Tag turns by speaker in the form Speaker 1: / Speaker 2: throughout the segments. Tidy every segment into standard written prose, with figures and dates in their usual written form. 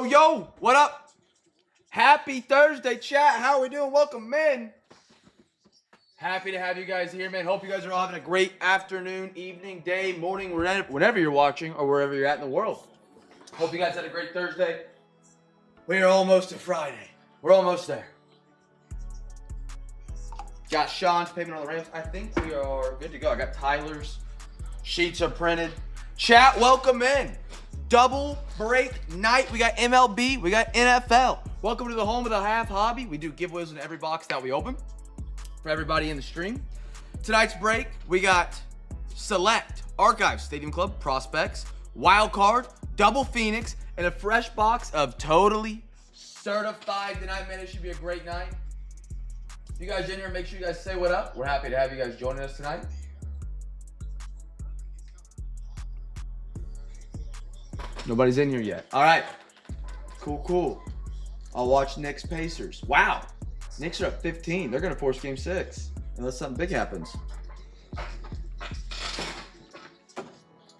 Speaker 1: Yo, what up? Happy Thursday, chat. How are we doing? Welcome in. Happy to have you guys here, man. Hope you guys are all having a great afternoon, evening, day, morning, whenever you're watching or wherever you're at in the world. Hope you guys had a great Thursday. We are almost to Friday. We're almost there. Got Sean's payment on the Rams. I think we are good to go. I got Tyler's. Sheets are printed. Chat, welcome in. Double break night. We got MLB. We got NFL. Welcome to the home of the half hobby. We do giveaways in every box that we open for everybody in the stream. Tonight's break, we got Select, Archives, Stadium Club, Prospects, Wild Card, Double Phoenix, and a fresh box of Totally Certified tonight. Man, it should be a great night. If you guys in here, make sure you guys say what up. We're happy to have you guys joining us tonight. Nobody's in here yet. All right. Cool. I'll watch Knicks Pacers. Wow. Knicks are up 15. They're going to force game 6 unless something big happens.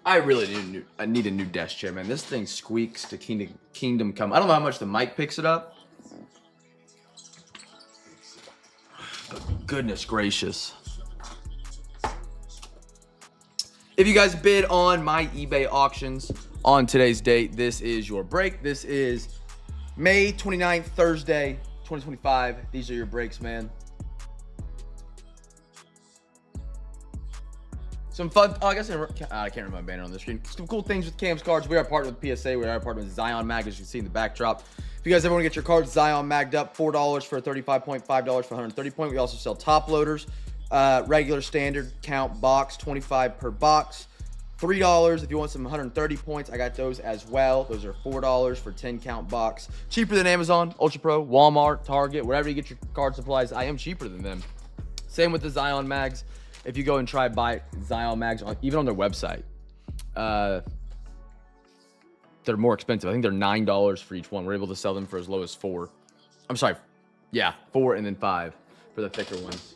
Speaker 1: I really need a new desk chair, man. This thing squeaks to Kingdom Come. I don't know how much the mic picks it up. But goodness gracious. If you guys bid on my eBay auctions on today's date, this is your break. This is May 29th, Thursday, 2025. These are your breaks, man. Some fun, I guess I can't remember my banner on the screen. Some cool things with Cam's cards. We are partnered with PSA. We are partnered with Zion Mag, as you can see in the backdrop. If you guys ever want to get your cards Zion magged up, $4 for a 35 point, $5 for 130 point. We also sell top loaders, regular standard count box, 25 per box. $3 if you want some 130 points. I got those as well. Those are $4 for 10 count box. Cheaper than Amazon, Ultra Pro, Walmart, Target, wherever you get your card supplies. I am cheaper than them. Same with the Zion Mags. If you go and try buy Zion Mags, even on their website, they're more expensive. I think they're $9 for each one. We're able to sell them for as low as $4. I'm sorry. Yeah, $4 and then $5 for the thicker ones.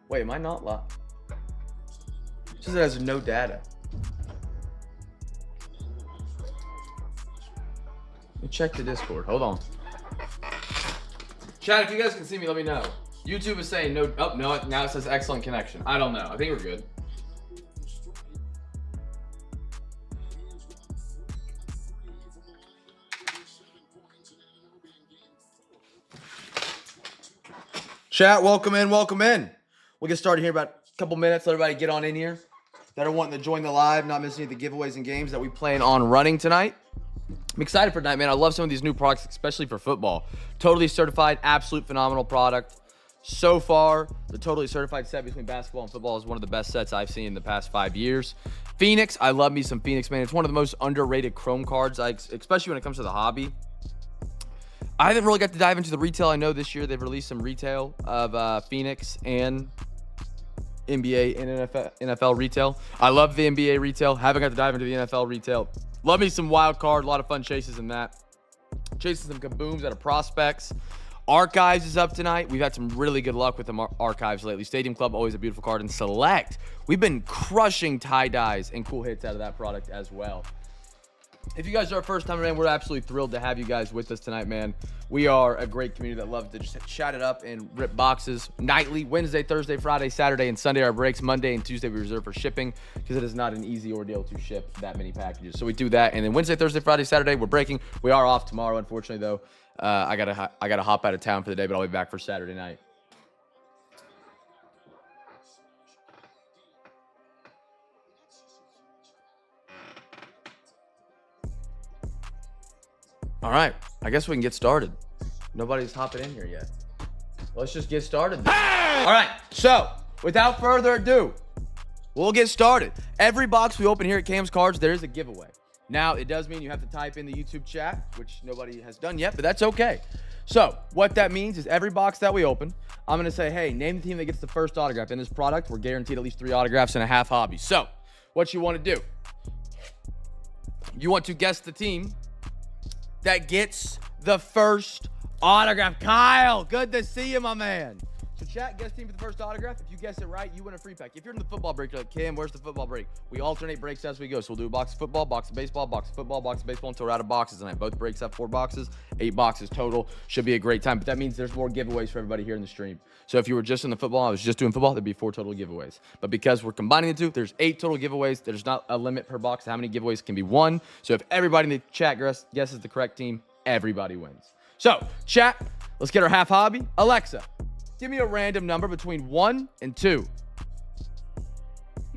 Speaker 1: Wait, am I not live? It says it has no data. Let me check the Discord. Hold on. Chat, if you guys can see me, let me know. YouTube is saying no. Oh, no, now it says excellent connection. I don't know. I think we're good. Chat, welcome in. We'll get started here in about a couple minutes. Let everybody get on in here that are wanting to join the live, not missing any of the giveaways and games that we plan on running tonight. I'm excited for tonight, man. I love some of these new products, especially for football. Totally Certified, absolute phenomenal product. So far, the Totally Certified set between basketball and football is one of the best sets I've seen in the past 5 years. Phoenix, I love me some Phoenix, man. It's one of the most underrated Chrome cards, especially when it comes to the hobby. I haven't really got to dive into the retail. I know this year they've released some retail of Phoenix and NBA and NFL retail. I love the NBA retail. Haven't got to dive into the NFL retail. Love me some wild card. A lot of fun chases in that. Chasing some kabooms out of prospects. Archives is up tonight. We've had some really good luck with the Archives lately. Stadium Club, always a beautiful card. And Select, we've been crushing tie-dyes and cool hits out of that product as well. If you guys are our first time, man, we're absolutely thrilled to have you guys with us tonight, man. We are a great community that loves to just chat it up and rip boxes nightly. Wednesday, Thursday, Friday, Saturday, and Sunday are breaks. Monday and Tuesday we reserve for shipping because it is not an easy ordeal to ship that many packages. So we do that, and then Wednesday, Thursday, Friday, Saturday we're breaking. We are off tomorrow, unfortunately, though. I gotta hop out of town for the day, but I'll be back for Saturday night. All right, I guess we can get started. Nobody's hopping in here yet. Let's just get started. Hey! All right, so without further ado, we'll get started. Every box we open here at Cam's Cards, there is a giveaway. Now, it does mean you have to type in the YouTube chat, which nobody has done yet, but that's okay. So what that means is every box that we open, I'm going to say, hey, name the team that gets the first autograph. In this product, we're guaranteed at least 3 autographs and a half hobby. So what you want to do, you want to guess the team that gets the first autograph. Kyle, good to see you, my man. So Chat, guess team for the first autograph. If you guess it right, you win a free pack. If you're in the football break, you're like, Cam, where's the football break? We alternate breaks as we go. So we'll do a box of football, box of baseball, box of football, box of baseball until we're out of boxes tonight. Both breaks have 4 boxes, 8 boxes total. Should be a great time. But that means there's more giveaways for everybody here in the stream. So if you were just in the football, I was just doing football, there'd be 4 total giveaways. But because we're combining the two, there's 8 total giveaways. There's not a limit per box to how many giveaways can be won. So if everybody in the chat guesses the correct team, everybody wins. So, chat, let's get our half hobby. Alexa, give me a random number between 1 and 2.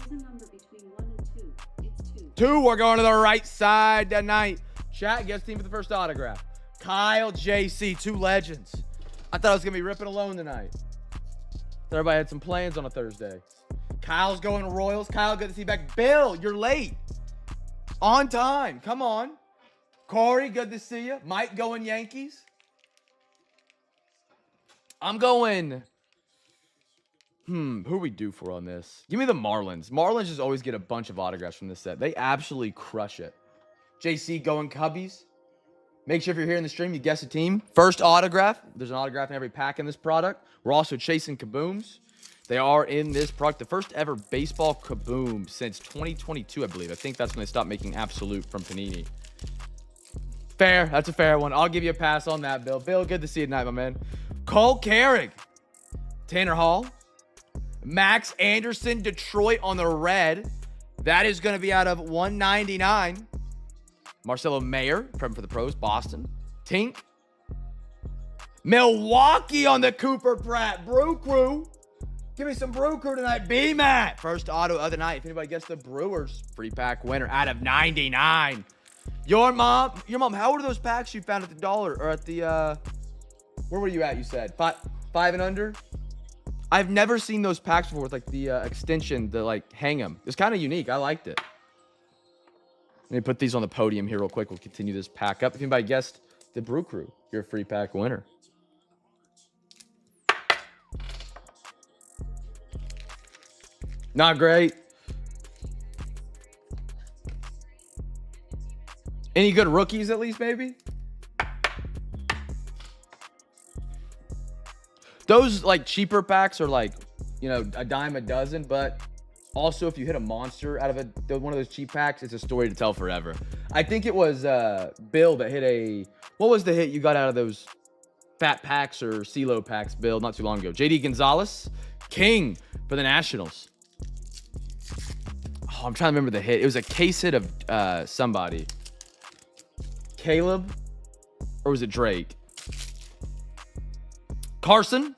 Speaker 2: Here's a number between 1 and 2. It's 2.
Speaker 1: 2, we're going to the right side tonight. Chat, guess team for the first autograph. Kyle, JC, 2 legends. I thought I was going to be ripping alone tonight. Thought everybody had some plans on a Thursday. Kyle's going to Royals. Kyle, good to see you back. Bill, you're late. On time. Come on. Corey, good to see you. Mike going Yankees. I'm going. Who we due for on this? Give me the Marlins. Marlins just always get a bunch of autographs from this set. They absolutely crush it. JC going Cubbies. Make sure if you're here in the stream, you guess a team. First autograph. There's an autograph in every pack in this product. We're also chasing kabooms. They are in this product. The first ever baseball kaboom since 2022, I believe. I think that's when they stopped making Absolute from Panini. Fair. That's a fair one. I'll give you a pass on that, Bill. Bill, good to see you tonight, my man. Cole Carrick. Tanner Hall. Max Anderson, Detroit on the red. That is going to be out of 199. Marcelo Mayer, prep for the pros, Boston. Tink. Milwaukee on the Cooper Pratt. Brew Crew. Give me some Brew Crew tonight. B-Matt. First auto of the night. If anybody gets the Brewers, free pack winner out of 99. Your mom, how old are those packs you found at the dollar or at the, where were you at, you said? 5 and under? I've never seen those packs before with like the extension, the like hang 'em. It's kind of unique. I liked it. Let me put these on the podium here real quick. We'll continue this pack up. If anybody guessed the Brew Crew, you're a free pack winner. Not great. Any good rookies at least, maybe? Those like cheaper packs are like, you know, a dime a dozen, but also if you hit a monster out of one of those cheap packs, it's a story to tell forever. I think it was Bill that hit what was the hit you got out of those fat packs or CeeLo packs, Bill, not too long ago? JD Gonzalez, King for the Nationals. Oh, I'm trying to remember the hit. It was a case hit of somebody. Caleb, or was it Drake? Carson,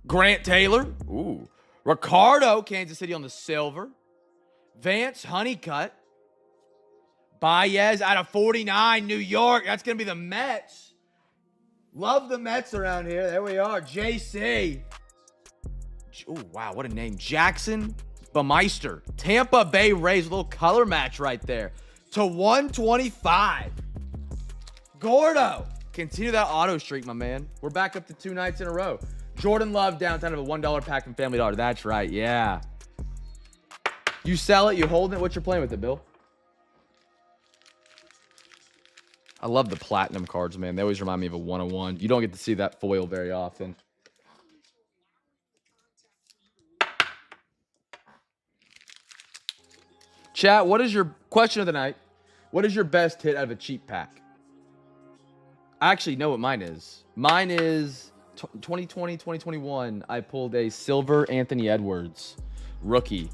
Speaker 1: Grant Taylor, ooh, Ricardo, Kansas City on the silver, Vance Honeycutt, Baez out of 49, New York. That's gonna be the Mets. Love the Mets around here. There we are. JC. Oh wow, what a name. Jackson Bameister, Tampa Bay Rays, a little color match right there to 125. Gordo, continue that auto streak, my man. We're back up to 2 nights in a row. Jordan Love downtown of a $1 pack from Family Dollar. That's right, yeah. You sell it, you hold it. What you're playing with it, Bill? I love the platinum cards, man. They always remind me of a 101. You don't get to see that foil very often. Chat, what is your question of the night? What is your best hit out of a cheap pack? I actually know what mine is. Mine is 2020, 2021. I pulled a silver Anthony Edwards rookie.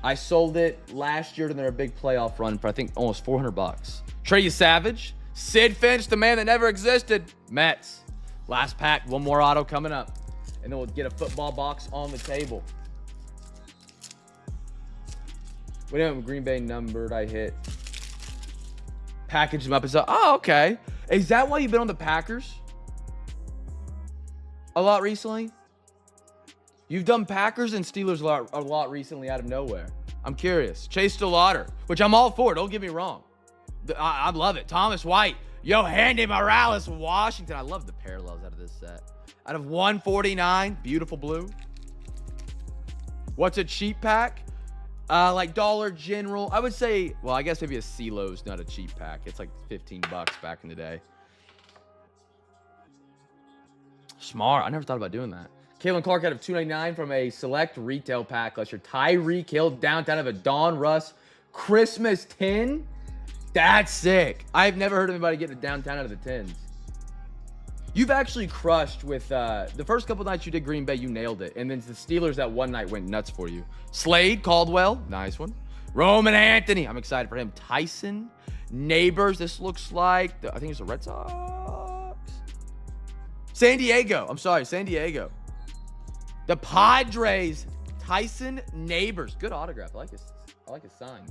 Speaker 1: I sold it last year during their big playoff run for I think almost $400. Trey Savage, Sid Finch, the man that never existed. Mets. Last pack, one more auto coming up. And then we'll get a football box on the table. We know Green Bay numbered. I hit. Package them up. Oh, okay. Is that why you've been on the Packers a lot recently? You've done Packers and Steelers a lot recently out of nowhere. I'm curious. Chase DeLauder, which I'm all for. Don't get me wrong. I love it. Thomas White. Yo, Handy Morales, Washington. I love the parallels out of this set. Out of 149. Beautiful blue. What's a cheap pack? Like Dollar General. I would say, well, I guess maybe a CeeLo's not a cheap pack. It's like $15 back in the day. Smart. I never thought about doing that. Kalen Clark out of 299 from a select retail pack. Let's your Tyreek Hill downtown of a Don Russ Christmas 10. That's sick. I've never heard of anybody getting a downtown out of the 10s. You've actually crushed with the first couple nights you did Green Bay, you nailed it. And then the Steelers that one night went nuts for you. Slade Caldwell, nice one. Roman Anthony, I'm excited for him. Tyson Neighbors, this looks like, I think it's the Red Sox. San Diego, San Diego. The Padres, Tyson Neighbors. Good autograph. I like his sign.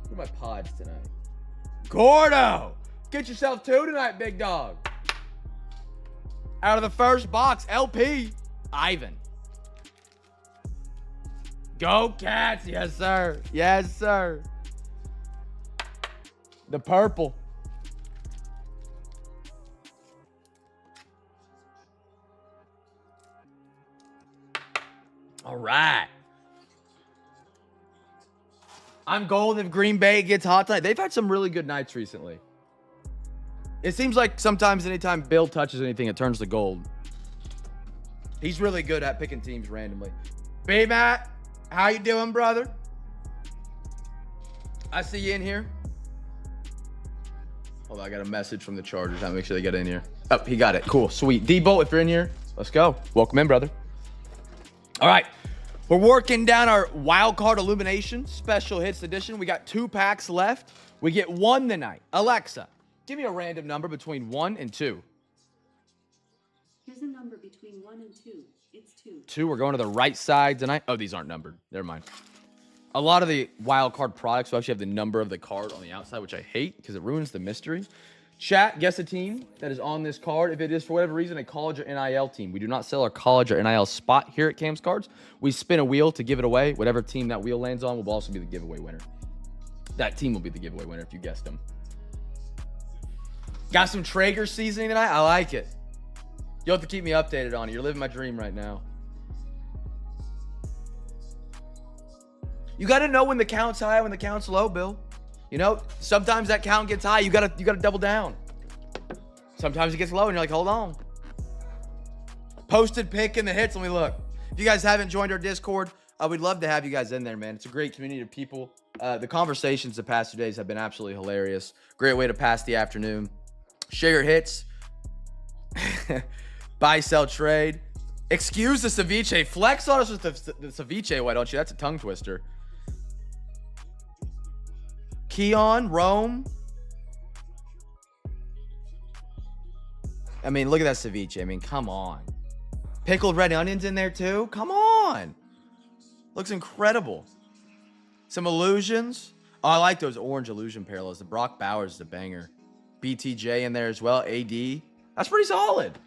Speaker 1: Who are my pods tonight? Gordo! Get yourself two tonight, big dog. Out of the first box, LP, Ivan. Go Cats, yes sir. Yes sir. The purple. All right. I'm golden if Green Bay gets hot tonight. They've had some really good nights recently. It seems like sometimes anytime Bill touches anything, it turns to gold. He's really good at picking teams randomly. B-Matt, how you doing, brother? I see you in here. Hold on, I got a message from the Chargers. I'll make sure they get in here. Oh, he got it. Cool, sweet. D-Bolt, if you're in here, let's go. Welcome in, brother. All right. We're working down our Wild Card Illumination Special Hits Edition. We got 2 packs left. We get 1 tonight. Alexa, give me a random number between 1 and 2.
Speaker 2: Here's a number between 1 and 2. It's 2.
Speaker 1: 2, we're going to the right side tonight. Oh, these aren't numbered. Never mind. A lot of the Wild Card products will actually have the number of the card on the outside, which I hate because it ruins the mystery. Chat, guess a team that is on this card. If it is, for whatever reason, a college or NIL team. We do not sell our college or NIL spot here at Cam's Cards. We spin a wheel to give it away. Whatever team that wheel lands on will also be the giveaway winner. That team will be the giveaway winner if you guessed them. Got some Traeger seasoning tonight? I like it. You'll have to keep me updated on it. You're living my dream right now. You got to know when the count's high, when the count's low, Bill. You know, sometimes that count gets high. You gotta double down. Sometimes it gets low, and you're like, hold on. Posted pick in the hits. Let me look. If you guys haven't joined our Discord, we'd love to have you guys in there, man. It's a great community of people. The conversations the past 2 days have been absolutely hilarious. Great way to pass the afternoon. Share your hits. Buy, sell, trade. Excuse the ceviche. Flex on us with the ceviche, why don't you? That's a tongue twister. Keon, Rome. I mean, look at that ceviche. I mean, come on. Pickled red onions in there too? Come on. Looks incredible. Some illusions. Oh, I like those orange illusion parallels. The Brock Bowers is a banger. BTJ in there as well. AD. That's pretty solid.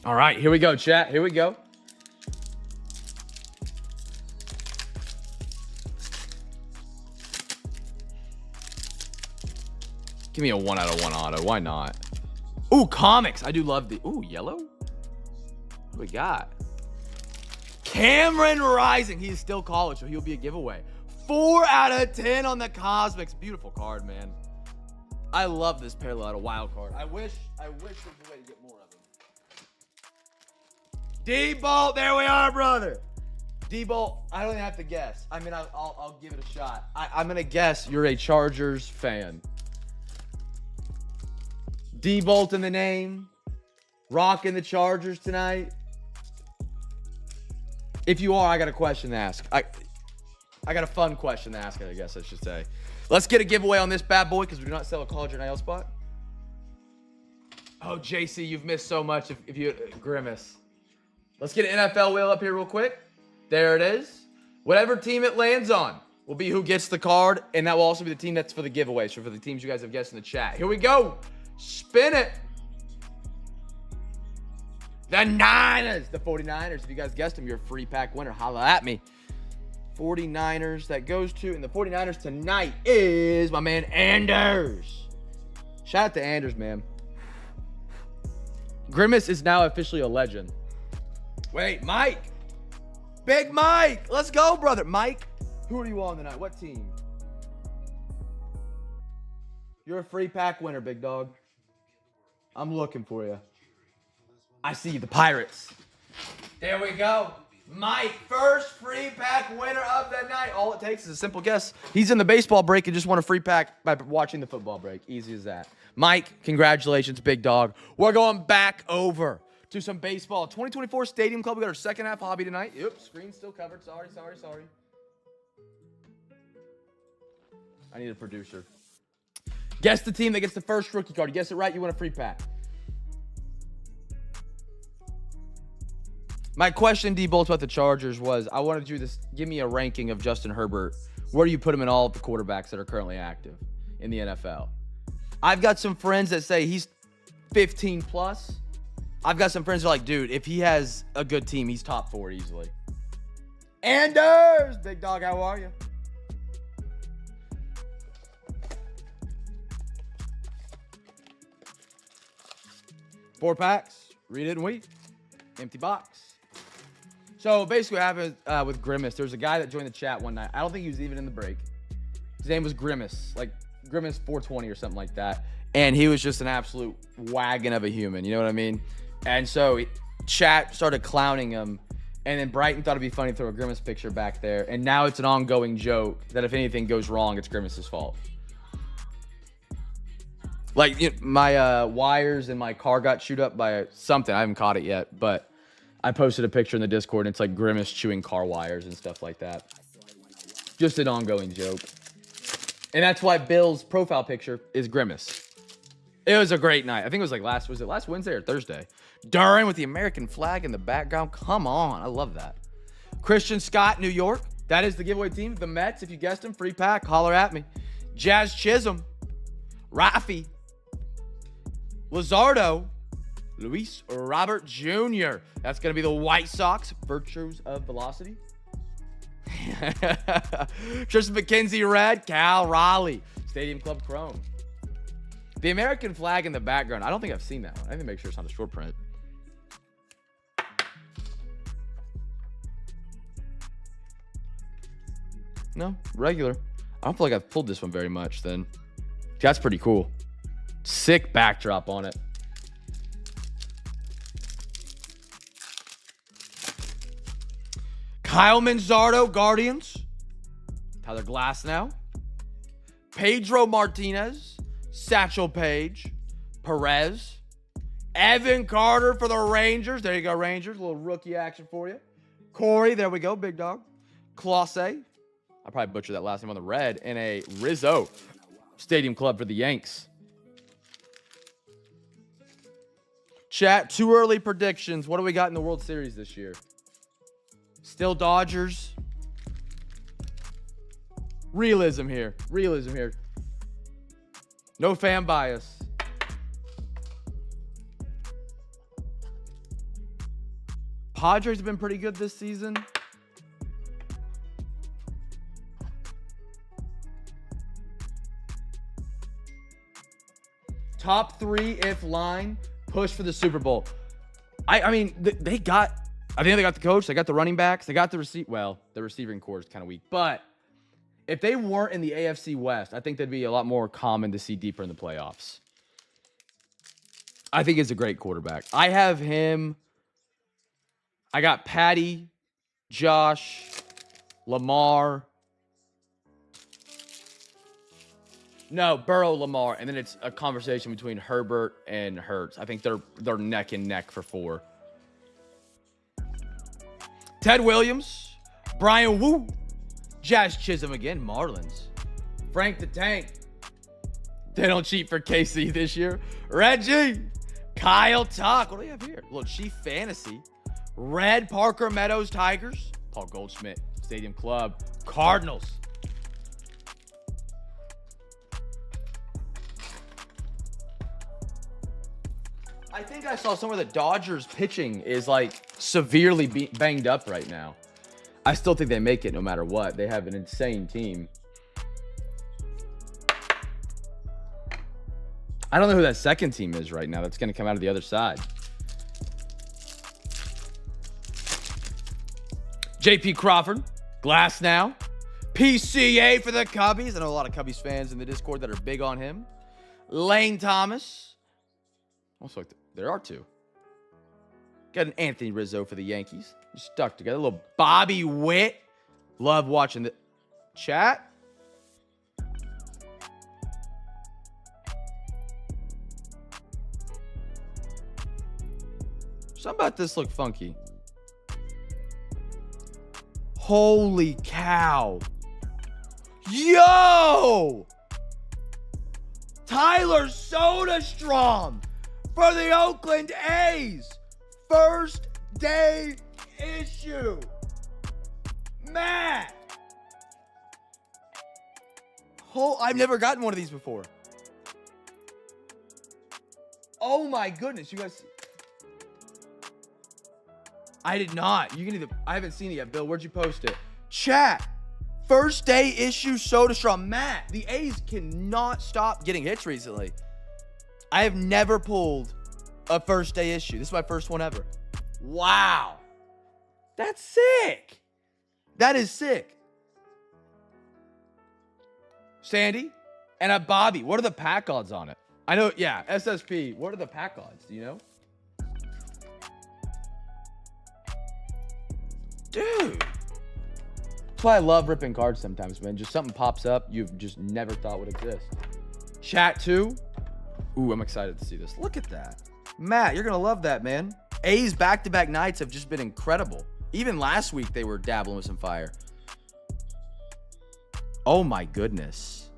Speaker 1: All right, here we go, chat. Here we go. Give me a 1 out of 1 auto. Why not? Ooh, comics. I do love the... Ooh, yellow? What do we got? Cameron Rising. He's still college, so he'll be a giveaway. 4 out of 10 on the Cosmics. Beautiful card, man. I love this parallel out of wild card. I wish there was a way to get more of them. D-Bolt. There we are, brother. D-Bolt, I don't even have to guess. I mean, I'll give it a shot. I'm going to guess you're a Chargers fan. D-Bolt in the name. Rocking the Chargers tonight. If you are, I got a question to ask. I got a fun question to ask, I guess I should say. Let's get a giveaway on this bad boy because we do not sell a college or NIL spot. Oh, JC, you've missed so much if you... Grimace. Let's get an NFL wheel up here real quick. There it is. Whatever team it lands on will be who gets the card, and that will also be the team that's for the giveaway. So for the teams you guys have guessed in the chat. Here we go. Spin it. The Niners. The 49ers. If you guys guessed them, you're a free pack winner. Holla at me. 49ers that goes to, and the 49ers tonight is my man Anders. Shout out to Anders, man. Grimace is now officially a legend. Wait, Mike. Big Mike. Let's go, brother. Mike, who are you on tonight? What team? You're a free pack winner, big dog. I'm looking for you. I see you, the Pirates. There we go. Mike, first free pack winner of the night. All it takes is a simple guess. He's in the baseball break and just won a free pack by watching the football break. Easy as that. Mike, congratulations, big dog. We're going back over to some baseball. 2024 Stadium Club. We got our second half hobby tonight. Yep, screen's still covered. Sorry. I need a producer. Guess the team that gets the first rookie card. You guess it right, you win a free pack. My question, D-Bolts, about the Chargers was, I wanted you to give me a ranking of Justin Herbert. Where do you put him in all of the quarterbacks that are currently active in the NFL? I've got some friends that say he's 15 plus. I've got some friends that are like, dude, if he has a good team, he's top 4 easily. Anders, big dog, how are you? Four packs, read it in week, empty box. So basically what happened with Grimace, there was a guy that joined the chat one night. I don't think he was even in the break. His name was Grimace, like Grimace 420 or something like that. And he was just an absolute wagon of a human, you know what I mean? And so chat started clowning him. And then Brighton thought it'd be funny to throw a Grimace picture back there. And now it's an ongoing joke that if anything goes wrong, it's Grimace's fault. Like, you know, my wires in my car got chewed up by something. I haven't caught it yet, but I posted a picture in the Discord, and it's like Grimace chewing car wires and stuff like that. Just an ongoing joke. And that's why Bill's profile picture is Grimace. It was a great night. I think it was like last Wednesday or Thursday? Durin with the American flag in the background. Come on. I love that. Christian Scott, New York. That is the giveaway team. The Mets, if you guessed them, free pack. Holler at me. Jazz Chisholm. Rafi. Luzardo, Luis Robert Jr. That's going to be the White Sox. Virtues of Velocity. Tristan McKenzie Red, Cal Raleigh. Stadium Club Chrome. The American flag in the background. I don't think I've seen that one. I need to make sure it's not a short print. No, regular. I don't feel like I've pulled this one very much then. That's pretty cool. Sick backdrop on it. Kyle Manzardo, Guardians. Tyler Glasnow. Pedro Martinez. Satchel Paige. Perez. Evan Carter for the Rangers. There you go, Rangers. A little rookie action for you. Corey, there we go, big dog. Classe. I probably butchered that last name on the red. And a Rizzo. Stadium Club for the Yanks. Chat, too early predictions. What do we got in the World Series this year? Still Dodgers. Realism here. No fan bias. Padres have been pretty good this season. Top 3 if line. Push for the Super Bowl. I mean, they got, I think they got the coach, they got the running backs, they got the the receiving core is kind of weak. But if they weren't in the AFC West, I think they'd be a lot more common to see deeper in the playoffs. I think he's a great quarterback. I have him. I got Patty, Josh, Lamar. No, Burrow, Lamar, and then it's a conversation between Herbert and Hurts. I think they're neck and neck for 4. Ted Williams, Brian Wu, Jazz Chisholm again, Marlins, Frank the Tank. They don't cheat for KC this year. Reggie, Kyle Tuck. What do we have here? A little Chief Fantasy. Red Parker Meadows Tigers. Paul Goldschmidt, Stadium Club, Cardinals. I think I saw somewhere the Dodgers pitching is like severely banged up right now. I still think they make it no matter what. They have an insane team. I don't know who that second team is right now that's going to come out of the other side. JP Crawford, Glasnow, PCA for the Cubbies. I know a lot of Cubbies fans in the Discord that are big on him. Lane Thomas. Also, there are 2. Got an Anthony Rizzo for the Yankees. Stuck together. A little Bobby Witt. Love watching the chat. Something about this look funky. Holy cow. Yo! Tyler Soderstrom for the Oakland A's. First day issue. Matt. I've never gotten one of these before. Oh my goodness, you guys. I did not. You can either. I haven't seen it yet. Bill, where'd you post it? Chat. First day issue Soderstrom. Matt, the A's cannot stop getting hits recently. I have never pulled a first day issue. This is my first one ever. Wow. That's sick. That is sick. Sandy and a Bobby. What are the pack odds on it? I know, yeah, SSP. What are the pack odds? Do you know? Dude. That's why I love ripping cards sometimes, man. Just something pops up you've just never thought would exist. Chat 2. Ooh, I'm excited to see this. Look at that. Matt, you're going to love that, man. A's back-to-back nights have just been incredible. Even last week, they were dabbling with some fire. Oh, my goodness.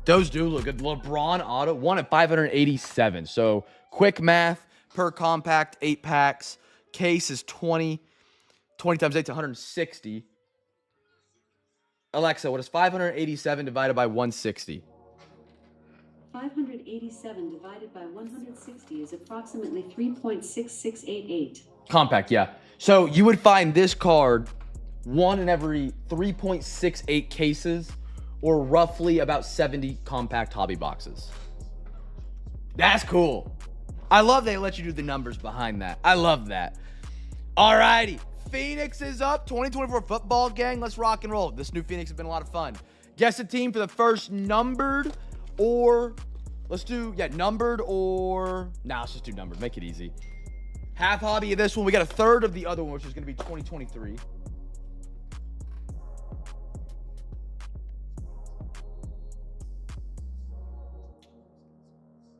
Speaker 1: Those do look good. LeBron auto, 1 at 587. So, quick math, per compact, 8 packs. Case is 20. 20 times 8 is 160. Alexa, what is 587 divided by 160?
Speaker 2: 587 divided by 160 is approximately 3.6688.
Speaker 1: Compact, yeah. So you would find this card 1 in every 3.68 cases, or roughly about 70 compact hobby boxes. That's cool. I love they let you do the numbers behind that. I love that. All righty. Phoenix is up. 2024 football gang. Let's rock and roll. This new Phoenix has been a lot of fun. Guess a team for the first numbered or... Let's do, numbered or... Nah, let's just do numbered. Make it easy. Half hobby of this one. We got a third of the other one, which is going to be 2023.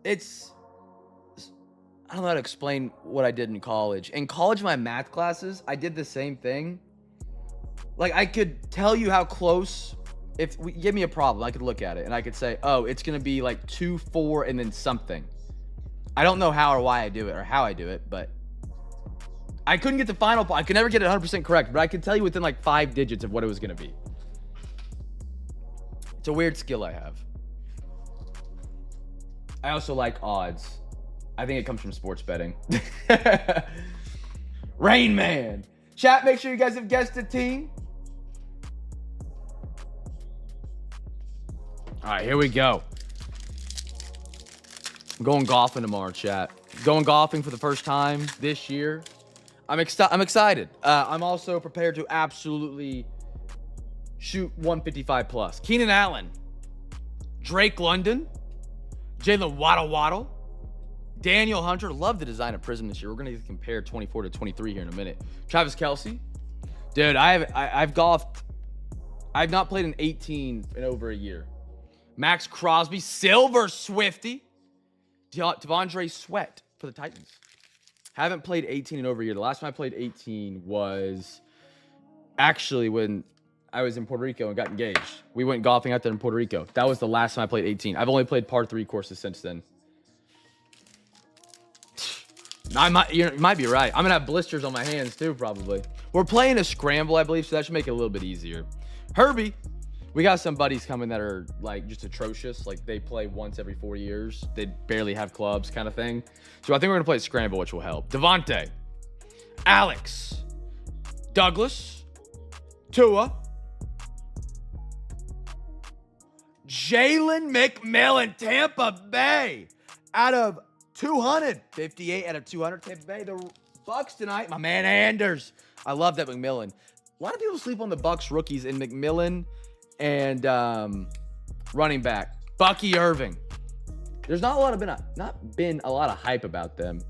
Speaker 1: I don't know how to explain what I did in college. In college, my math classes, I did the same thing. Like, I could tell you how close... If you give me a problem, I could look at it and I could say, oh, it's going to be like 2, 4, and then something. I don't know how or why I do it or how I do it, but I couldn't get the final. I could never get it 100% correct, but I could tell you within like 5 digits of what it was going to be. It's a weird skill I have. I also like odds. I think it comes from sports betting. Rain Man. Chat, make sure you guys have guessed a team. All right, here we go. I'm going golfing tomorrow, chat. Going golfing for the first time this year. I'm excited. I'm also prepared to absolutely shoot 155 plus. Keenan Allen, Drake London, Jalen Waddle, Daniel Hunter. Love the design of Prism this year. We're going to compare 24 to 23 here in a minute. Travis Kelce. Dude, I've golfed. I've not played an 18 in over a year. Max Crosby, Silver Swifty, Devondre Sweat for the Titans. Haven't played 18 in over a year. The last time I played 18 was actually when I was in Puerto Rico and got engaged. We went golfing out there in Puerto Rico. That was the last time I played 18. I've only played par 3 courses since then. You might be right. I'm going to have blisters on my hands too, probably. We're playing a scramble, I believe, so that should make it a little bit easier. Herbie. We got some buddies coming that are like just atrocious. Like they play once every 4 years. They barely have clubs kind of thing. So I think we're going to play scramble, which will help. Devontae, Alex, Douglas, Tua, Jalen McMillan, Tampa Bay out of 258 out of 200. Tampa Bay, the Bucks tonight. My man Anders. I love that McMillan. A lot of people sleep on the Bucks rookies in McMillan and running back Bucky Irving. There's not been a lot of hype about them.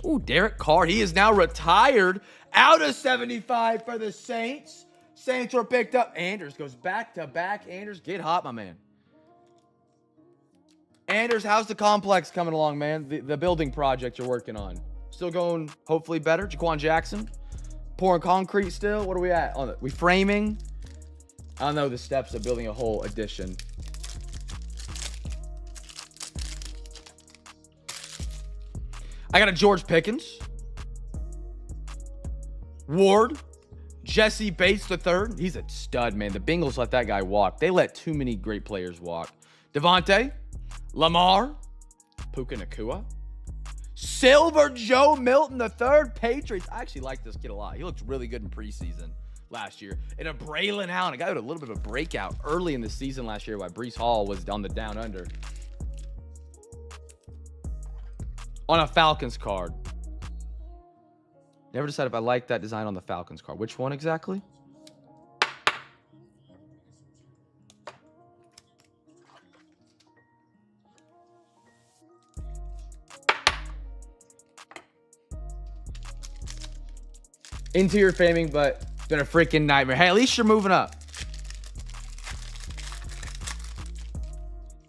Speaker 1: Ooh, Derek Carr. He is now retired. Out of 75 for the Saints. Saints were picked up. Anders goes back to back. Anders, get hot, my man. Anders, how's the complex coming along, man? The building project you're working on. Still going, hopefully, better. Jaquan Jackson. Pouring concrete still. What are we at? We framing? I don't know the steps of building a whole addition. I got a George Pickens. Ward. Jesse Bates III. He's a stud, man. The Bengals let that guy walk. They let too many great players walk. Devontae. Lamar. Puka Nakua. Silver Joe Milton III. Patriots. I actually like this kid a lot. He looked really good in preseason last year. And a Braylon Allen. A guy with a little bit of a breakout early in the season last year while Breece Hall was on the down under. On a Falcons card. Never decided if I like that design on the Falcons card. Which one exactly? Interior framing, but it's been a freaking nightmare. Hey, at least you're moving up.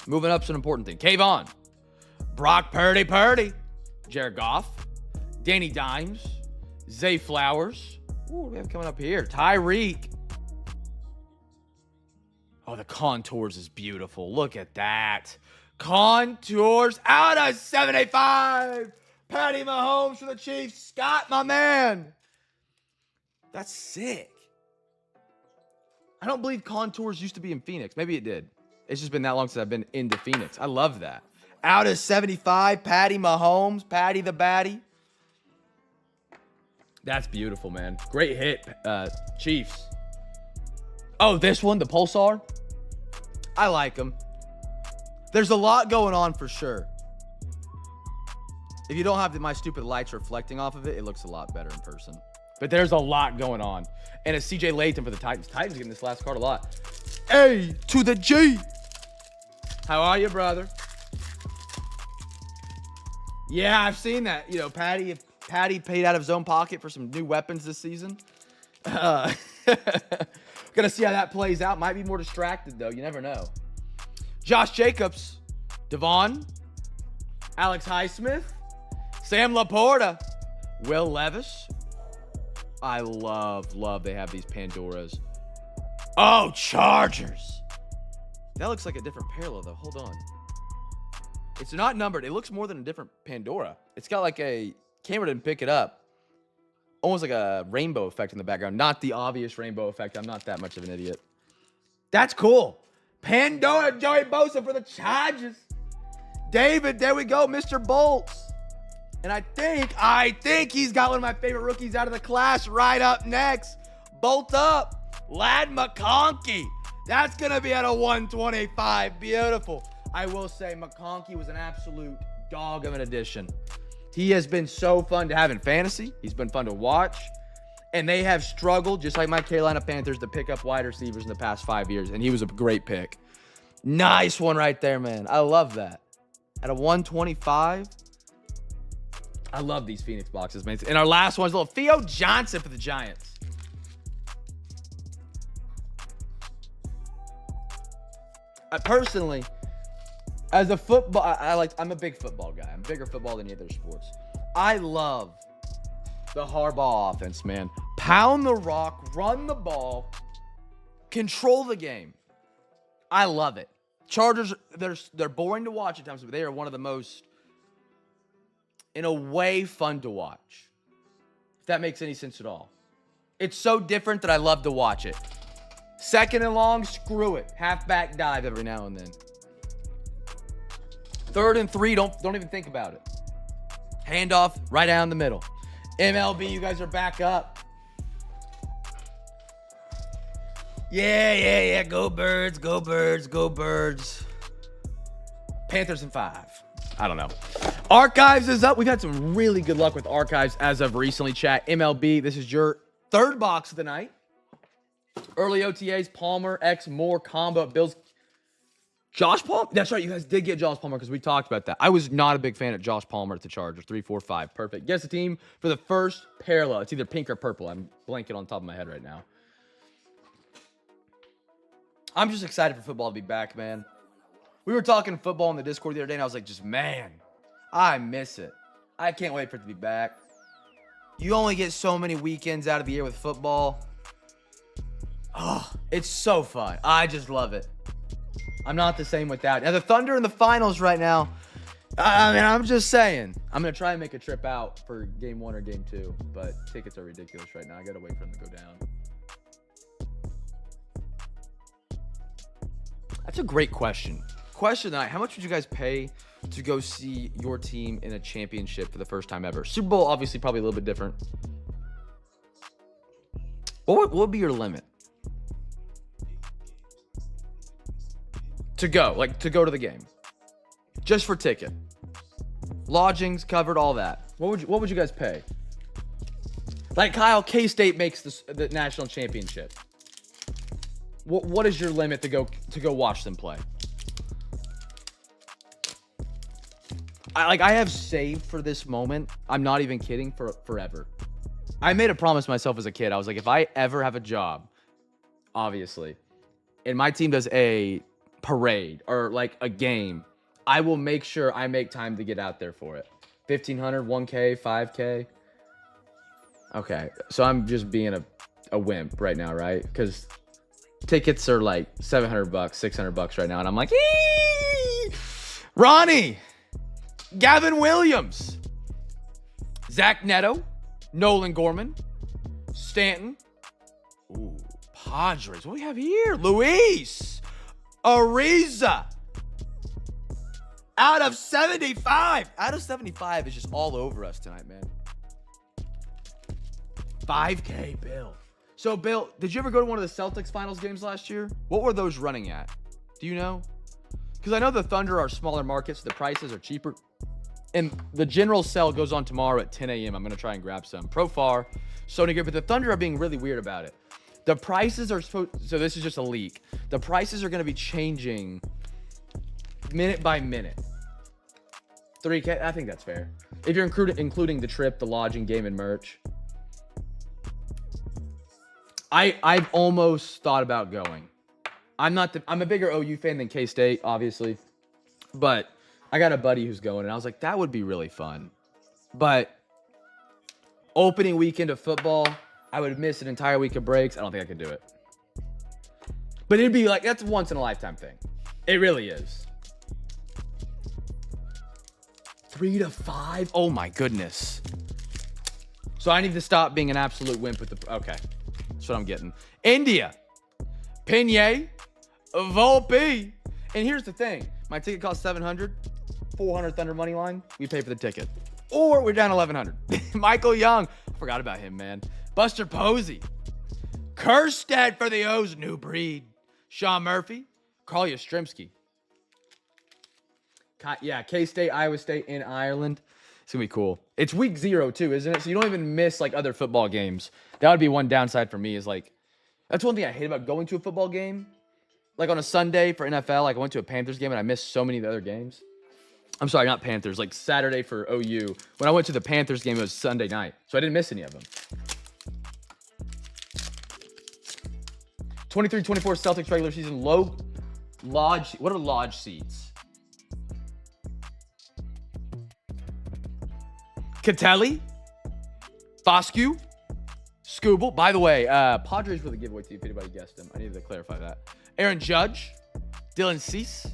Speaker 1: Moving up's an important thing. Kayvon. Brock Purdy. Jared Goff. Danny Dimes. Zay Flowers. Ooh, what do we have coming up here? Tyreek. Oh, the contours is beautiful. Look at that. Contours out of 75. Patty Mahomes for the Chiefs. Scott, my man. That's sick. I don't believe contours used to be in Phoenix. Maybe it did. It's just been that long since I've been into Phoenix. I love that. Out of 75, Patty Mahomes. Patty the Batty. That's beautiful, man. Great hit, Chiefs. Oh, this one, the Pulsar. I like them. There's a lot going on for sure. If you don't have my stupid lights reflecting off of it, it looks a lot better in person. But there's a lot going on. And it's CJ Latham for the Titans. Titans getting this last card a lot. A to the G. How are you, brother? Yeah, I've seen that. You know, Patty paid out of his own pocket for some new weapons this season. Gonna see how that plays out. Might be more distracted, though. You never know. Josh Jacobs. Devon. Alex Highsmith. Sam Laporta. Will Levis. I love they have these Pandoras. Oh, Chargers. That looks like a different parallel, though. Hold on. It's not numbered. It looks more than a different Pandora. It's got like a... Camera didn't pick it up. Almost like a rainbow effect in the background. Not the obvious rainbow effect. I'm not that much of an idiot. That's cool. Pandora Joey Bosa for the Chargers. David, there we go. Mr. Bolts. And I think he's got one of my favorite rookies out of the class right up next. Bolt up. Lad McConkey. That's going to be at a 125. Beautiful. I will say McConkey was an absolute dog of an addition. He has been so fun to have in fantasy. He's been fun to watch. And they have struggled, just like my Carolina Panthers, to pick up wide receivers in the past 5 years. And he was a great pick. Nice one right there, man. I love that. At a 125. I love these Phoenix boxes, man. And our last one's a little Theo Johnson for the Giants. Personally, as a football, I'm a big football guy. I'm bigger football than any other sports. I love the Harbaugh offense, man. Pound the rock, run the ball, control the game. I love it. Chargers, they're boring to watch at times, but they are one of the most, in a way, fun to watch. If that makes any sense at all. It's so different that I love to watch it. Second and long, screw it. Halfback dive every now and then. Third and 3, don't even think about it. Handoff right down the middle. MLB, you guys are back up. Yeah. Go Birds, go Birds, go Birds. Panthers in 5. I don't know. Archives is up. We've had some really good luck with archives as of recently, chat. MLB, this is your third box of the night. Early OTAs, Palmer, X, Moore, combo, Bills. Josh Palmer? That's right. You guys did get Josh Palmer because we talked about that. I was not a big fan of Josh Palmer at the Chargers. 3-4-5. Perfect. Guess the team for the first parallel. It's either pink or purple. I'm blanking on top of my head right now. I'm just excited for football to be back, man. We were talking football in the Discord the other day, and I was like, man, I miss it. I can't wait for it to be back. You only get so many weekends out of the year with football. Oh, it's so fun. I just love it. I'm not the same without. Now, the Thunder in the finals right now. I mean, I'm just saying. I'm going to try and make a trip out for game 1 or game 2, but tickets are ridiculous right now. I got to wait for them to go down. That's a great question. Question tonight, how much would you guys pay to go see your team in a championship for the first time ever? Super Bowl, obviously, probably a little bit different. What would be your limit? To go to the game. Just for ticket. Lodgings covered, all that. What would you guys pay? Like Kyle, K-State makes the national championship. What is your limit to go watch them play? I have saved for this moment. I'm not even kidding, for forever. I made a promise to myself as a kid. I was like, if I ever have a job, obviously, and my team does a parade or like a game, I will make sure I make time to get out there for it. 1,500, 1K, 5K. Okay, so I'm just being a wimp right now, right? Because tickets are like $700, $600 right now, and I'm like, eee! Ronnie, Gavin Williams, Zach Neto, Nolan Gorman, Stanton. Ooh, Padres. What do we have here? Luis Ariza. Out of 75. Out of 75 is just all over us tonight, man. 5K, Bill. So, Bill, did you ever go to one of the Celtics finals games last year? What were those running at? Do you know? Because I know the Thunder are smaller markets. The prices are cheaper. And the general sale goes on tomorrow at 10 a.m. I'm going to try and grab some. Profar, Sony Good, but the Thunder are being really weird about it. The prices are supposed, so this is just a leak. The prices are going to be changing minute by minute. 3K, I think that's fair. If you're including the trip, the lodging, game, and merch. I've almost thought about going. I'm a bigger OU fan than K-State, obviously. But I got a buddy who's going, and I was like, that would be really fun. But opening weekend of football, I would miss an entire week of breaks. I don't think I could do it. But it'd be like, that's a once in a lifetime thing. It really is. 3 to 5? Oh my goodness. So I need to stop being an absolute wimp with the, okay. That's what I'm getting. India. Pinier. Volpe. And here's the thing. My ticket costs $700. 400 Thunder money line. We pay for the ticket. Or we're down 1,100. Michael Young. I forgot about him, man. Buster Posey. Kerstead for the O's. New breed. Sean Murphy. Carl Yastrzemski. Yeah, K-State, Iowa State, in Ireland. It's going to be cool. It's week 0, too, isn't it? So you don't even miss, like, other football games. That would be one downside for me is, like, that's one thing I hate about going to a football game. Like, on a Sunday for NFL, like, I went to a Panthers game, and I missed so many of the other games. I'm sorry, not Panthers. Like, Saturday for OU. When I went to the Panthers game, it was Sunday night. So I didn't miss any of them. 23-24 Celtics regular season. Low lodge. What are lodge seats? Catelli, Foscue, Scooble. By the way, Padres were the giveaway team if anybody guessed them. I needed to clarify that. Aaron Judge, Dylan Cease,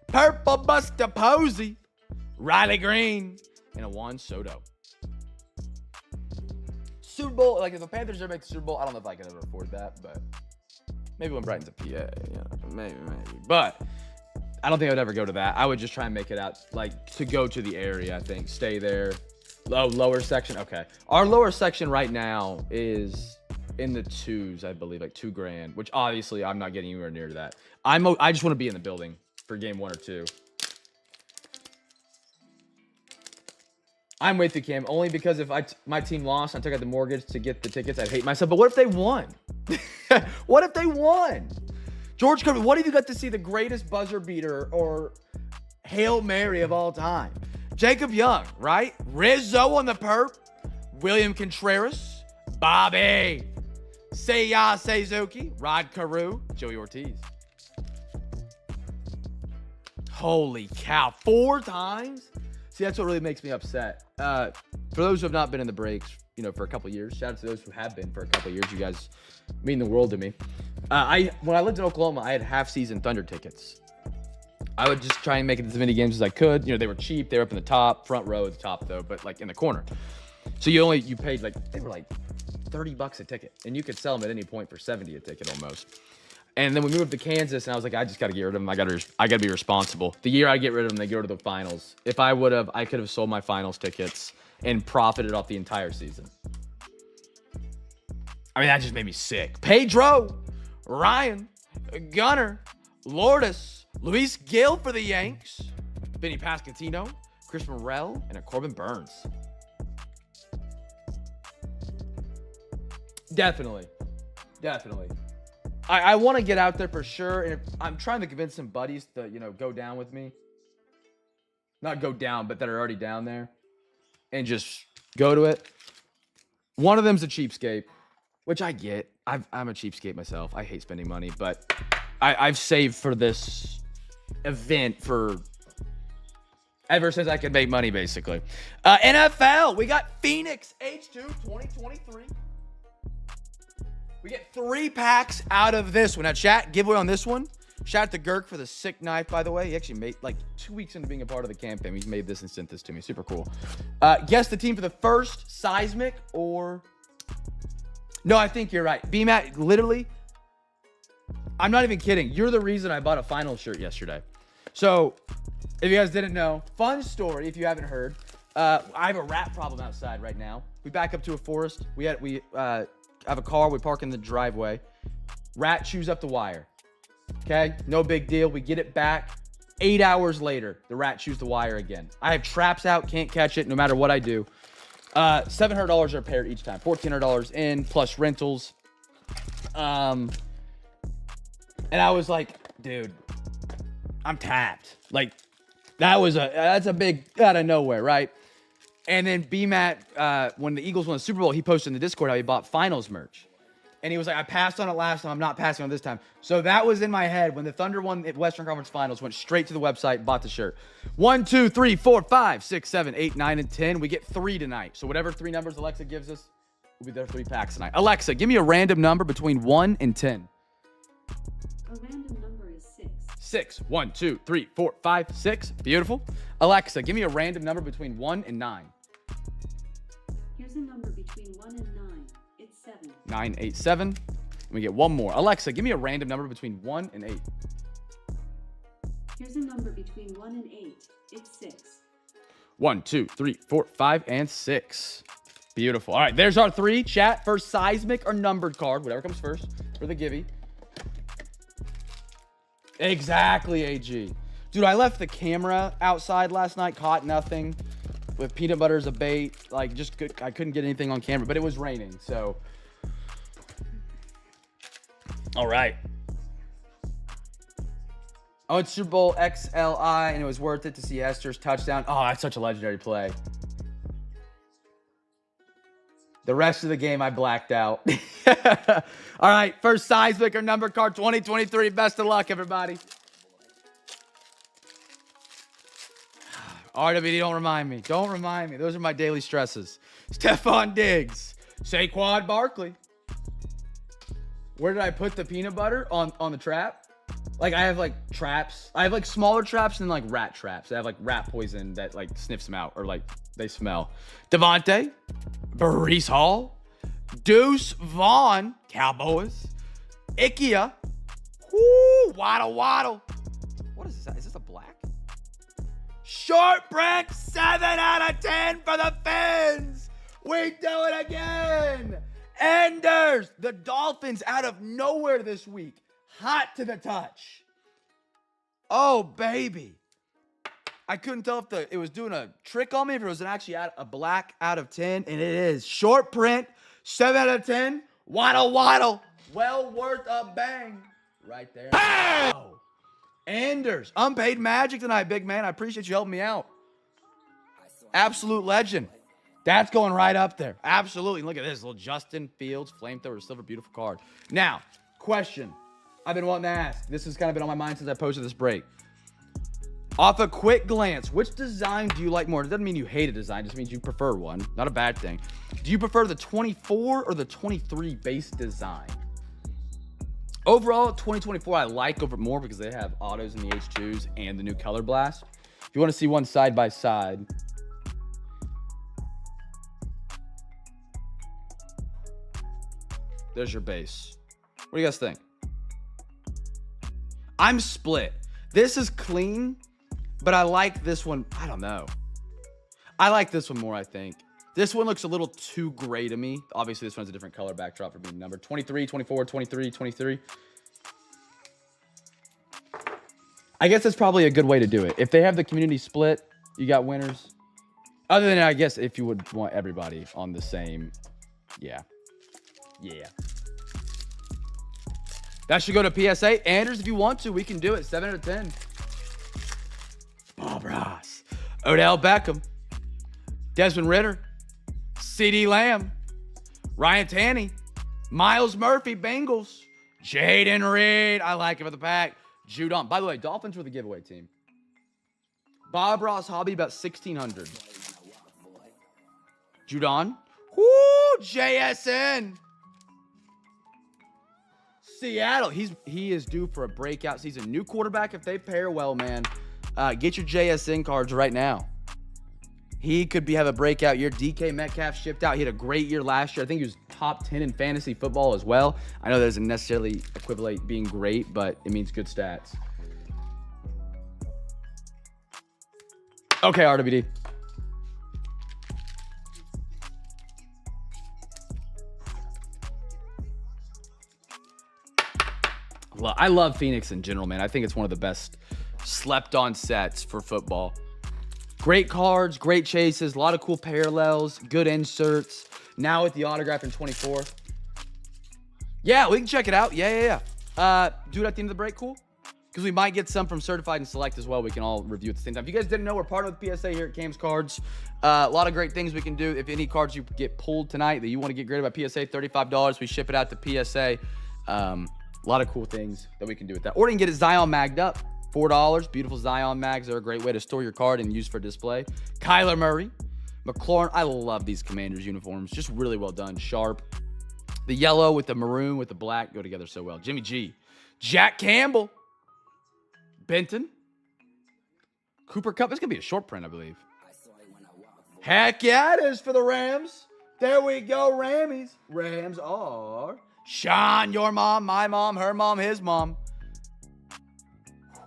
Speaker 1: Purple Buster Posey, Riley Green, and a Juan Soto. Super Bowl, like if the Panthers ever make the Super Bowl, I don't know if I could ever afford that, but maybe when Brighton's a PA, maybe. But I don't think I would ever go to that. I would just try and make it out, like to go to the area, I think. Stay there. Oh, lower section. Okay. Our lower section right now is in the 2s, I believe, like $2,000, which obviously I'm not getting anywhere near to that. I just want to be in the building for game 1 or 2. I'm with you, Cam, only because if my team lost and I took out the mortgage to get the tickets, I'd hate myself. But what if they won? What if they won? George Kirby, what have you got to see the greatest buzzer beater or Hail Mary of all time? Jacob Young, right? Rizzo on the perp. William Contreras. Bobby. Seiya Suzuki. Rod Carew. Joey Ortiz. Holy cow. 4 times? See, that's what really makes me upset. For those who have not been in the breaks, for a couple years, shout out to those who have been for a couple years. You guys mean the world to me. When I lived in Oklahoma, I had half-season Thunder tickets. I would just try and make it as many games as I could. They were cheap. They were up in the top, front row at the top though, but like in the corner. So you paid they were like $30 a ticket, and you could sell them at any point for $70 a ticket almost. And then we moved to Kansas, and I was like, I just got to get rid of them. I got to be responsible. The year I get rid of them, they go to the finals. If I would have, I could have sold my finals tickets and profited off the entire season. I mean, that just made me sick. Pedro, Ryan, Gunnar, Lourdes, Luis Gil for the Yanks, Vinny Pasquantino, Chris Morel, and a Corbin Burns. Definitely. I want to get out there for sure, and I'm trying to convince some buddies to, go down with me. Not go down, but that are already down there, and just go to it. One of them's a cheapskate, which I get. I'm a cheapskate myself. I hate spending money, but I've saved for this event ever since I could make money, basically. NFL, we got Phoenix H2 2023. We get 3 packs out of this one. Now, chat, giveaway on this one. Shout out to Girk for the sick knife, by the way. He actually made, 2 weeks into being a part of the CamFam, he's made this and sent this to me. Super cool. Guess the team for the first seismic or... No, I think you're right. BMAT, literally, I'm not even kidding. You're the reason I bought a final shirt yesterday. So, if you guys didn't know, fun story, if you haven't heard. I have a rat problem outside right now. We back up to a forest. We have a car. We park in the driveway. Rat chews up the wire. Okay? No big deal. We get it back. 8 hours later, the rat chews the wire again. I have traps out. Can't catch it no matter what I do. $700 a pair each time. $1,400 in plus rentals. And I was like, dude, I'm tapped. That's a big out of nowhere, right? And then BMAT, when the Eagles won the Super Bowl, he posted in the Discord how he bought finals merch. And he was like, I passed on it last time. I'm not passing on this time. So that was in my head. When the Thunder won the Western Conference Finals, went straight to the website, bought the shirt. 1, 2, 3, 4, 5, 6, 7, 8, 9, and 10. We get 3 tonight. So whatever 3 numbers Alexa gives us, will be their 3 packs tonight. Alexa, give me a random number between 1 and 10.
Speaker 2: A random number is 6.
Speaker 1: 6. 1, 2, 3, 4, 5, 6. Beautiful. Alexa, give me a random number between 1 and 9.
Speaker 2: Here's a number between 1 and 9. It's 7.
Speaker 1: 9, 8, 7. And we get one more. Alexa, give me a random number between 1 and 8.
Speaker 2: Here's a number between 1 and 8. It's 6.
Speaker 1: 1, 2, 3, 4, 5, and 6. Beautiful. All right, there's our 3. Chat, first seismic or numbered card, whatever comes first for the givey. Exactly, AG. Dude, I left the camera outside last night, caught nothing. With peanut butter as a bait, I couldn't get anything on camera, but it was raining, so. All right. I went to Super Bowl XLI, and it was worth it to see Hester's touchdown. Oh, that's such a legendary play. The rest of the game, I blacked out. All right, first seismic or number card 2023. Best of luck, everybody. RWD, don't remind me. Don't remind me. Those are my daily stresses. Stephon Diggs. Saquon Barkley. Where did I put the peanut butter? On the trap? I have traps. I have smaller traps and rat traps. I have rat poison that sniffs them out or they smell. Devontae. Breece Hall. Deuce Vaughn. Cowboys. Ikea. Woo! Waddle. What is this? Is this a black? Short brick, 7 out of 10 for the Fins. We do it again. Enders, the Dolphins out of nowhere this week. Hot to the touch. Oh, baby. I couldn't tell if it was doing a trick on me, if it was actually a black out of 10, and it is. Short print, 7 out of 10. Waddle. Well worth a bang. right there. Oh. Anders, unpaid magic tonight, big man. I appreciate you helping me out. Absolute legend. That's going right up there. Absolutely. Look at this little Justin Fields flamethrower silver, beautiful card. Now, question I've been wanting to ask. This has kind of been on my mind since I posted this break. Off a quick glance, which design do you like more? It doesn't mean you hate a design, it just means you prefer one. Not a bad thing. Do you prefer the 24 or the 23 base design? Overall, 2024 I like over more because they have autos in the H2s and the new Color Blast. If you want to see one side by side, there's your base. What do you guys think? I'm split. This is clean, but I like this one. I don't know. I like this one more, I think. This one looks a little too gray to me. Obviously, this one's a different color backdrop for being numbered. 23, 24, 23, 23. I guess that's probably a good way to do it. If they have the community split, you got winners. Other than, I guess, if you would want everybody on the same. Yeah. Yeah. That should go to PSA. Anders, if you want to, we can do it. 7 out of 10. Bob Ross. Odell Beckham. Desmond Ritter. CeeDee Lamb. Ryan Tanny. Miles Murphy, Bengals. Jaden Reed. I like it for the pack. Judon. By the way, Dolphins were the giveaway team. Bob Ross Hobby, about 1,600. Judon. Woo! JSN. Seattle. He is due for a breakout season. New quarterback, if they pair well, man. Get your JSN cards right now. He could have a breakout year. DK Metcalf shipped out. He had a great year last year. I think he was top 10 in fantasy football as well. I know that doesn't necessarily equivalent being great, but it means good stats. Okay, RWD. I love Phoenix in general, man. I think it's one of the best slept-on sets for football. Great cards, great chases, a lot of cool parallels, good inserts. Now with the autograph in 24. Yeah, we can check it out. Yeah. Do it at the end of the break, cool? Because we might get some from Certified and Select as well. We can all review at the same time. If you guys didn't know, we're part of the PSA here at Cam's Cards. A lot of great things we can do. If any cards you get pulled tonight that you want to get graded by PSA, $35. We ship it out to PSA. A lot of cool things that we can do with that. Or you can get it Zion magged up. $4. Beautiful Zion mags are a great way to store your card and use for display. Kyler Murray. McLaurin. I love these Commanders uniforms. Just really well done. Sharp. The yellow with the maroon with the black go together so well. Jimmy G. Jack Campbell. Benton. Cooper Kupp. It's going to be a short print, I believe. Heck yeah, it is for the Rams. There we go, Rammies. Rams are Sean, your mom, my mom, her mom, his mom.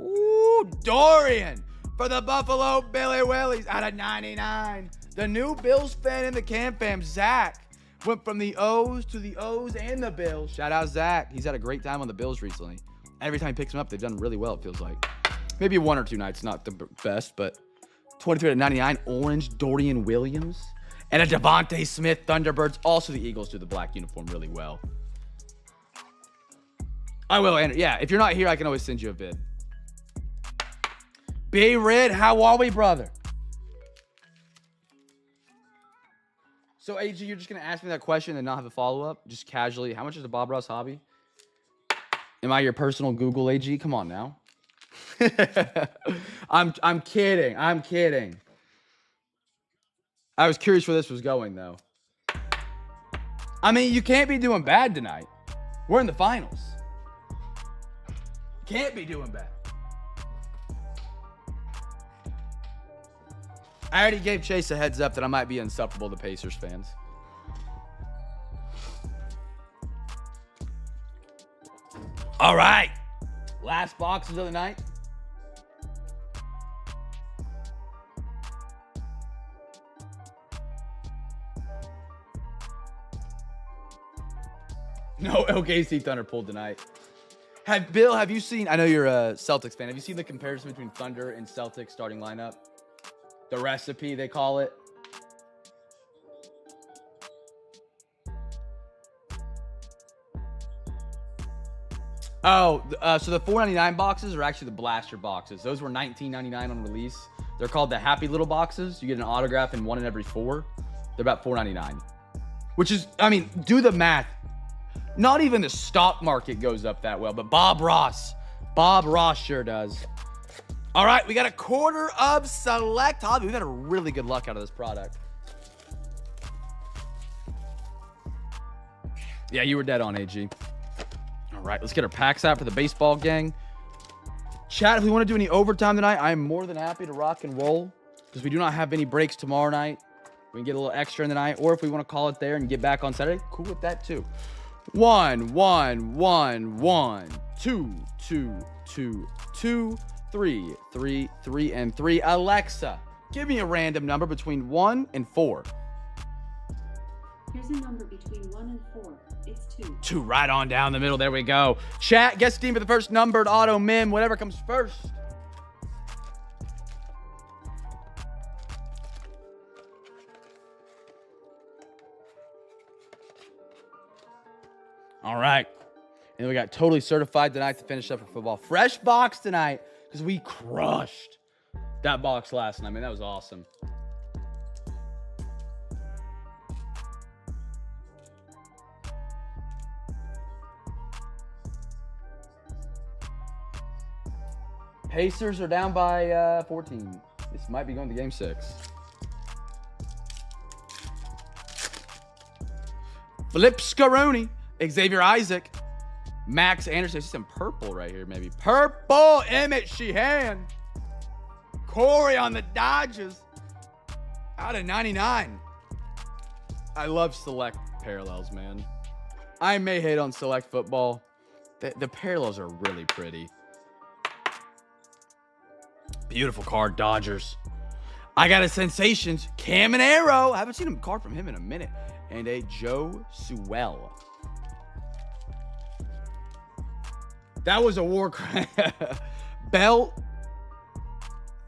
Speaker 1: Ooh, Dorian for the Buffalo Billy Willies out of 99. The new Bills fan in the CamFam, Zach, went from the O's to the O's and the Bills. Shout out Zach. He's had a great time on the Bills recently. Every time he picks them up, they've done really well, it feels like. Maybe one or two nights, not the best, but 23 out of 99. Orange, Dorian Williams. And a Devontae Smith Thunderbirds. Also, the Eagles do the black uniform really well. I will, Andrew. Yeah, if you're not here, I can always send you a vid. B. Red, how are we, brother? So, AG, you're just going to ask me that question and not have a follow-up? Just casually. How much is the Bob Ross hobby? Am I your personal Google, AG? Come on now. I'm kidding. I'm kidding. I was curious where this was going, though. I mean, you can't be doing bad tonight. We're in the finals. Can't be doing bad. I already gave Chase a heads up that I might be insufferable to Pacers fans. All right. Last boxes of the night. No OKC Thunder pulled tonight. Bill, have you seen, I know you're a Celtics fan. Have you seen the comparison between Thunder and Celtics starting lineup? The recipe, they call it. Oh, so the $4.99 boxes are actually the blaster boxes. Those were $19.99 on release. They're called the Happy Little boxes. You get an autograph in 1 in every 4. They're about $4.99, which is, I mean, do the math. Not even the stock market goes up that well, but Bob Ross sure does. All right, we got a quarter of select hobby. We've had a really good luck out of this product. Yeah, you were dead on, AG. All right, let's get our packs out for the baseball gang. Chat, if we want to do any overtime tonight, I'm more than happy to rock and roll because we do not have any breaks tomorrow night. We can get a little extra in the night, or if we want to call it there and get back on Saturday, cool with that too. 1, 1, 1, 1, 2, 2, 2, 2, 3, 3, 3, and 3. Alexa, give me a random number between 1 and 4.
Speaker 2: Here's a number between 1 and 4. It's 2.
Speaker 1: 2 right on down the middle. There we go. Chat, guess team for the first numbered auto mem, whatever comes first. All right. And we got totally certified tonight to finish up for football. Fresh box tonight because we crushed that box last night. I mean, that was awesome. Pacers are down by 14. This might be going to game 6. Flip Scaroni, Xavier Isaac, Max Anderson. This is some purple right here, maybe. Purple, Emmett Sheehan. Corey on the Dodgers. Out of 99. I love select parallels, man. I may hate on select football. The parallels are really pretty. Beautiful card, Dodgers. I got a Sensations, Cam and Arrow. I haven't seen a card from him in a minute. And a Joe Sewell. That was a war crime. Belt.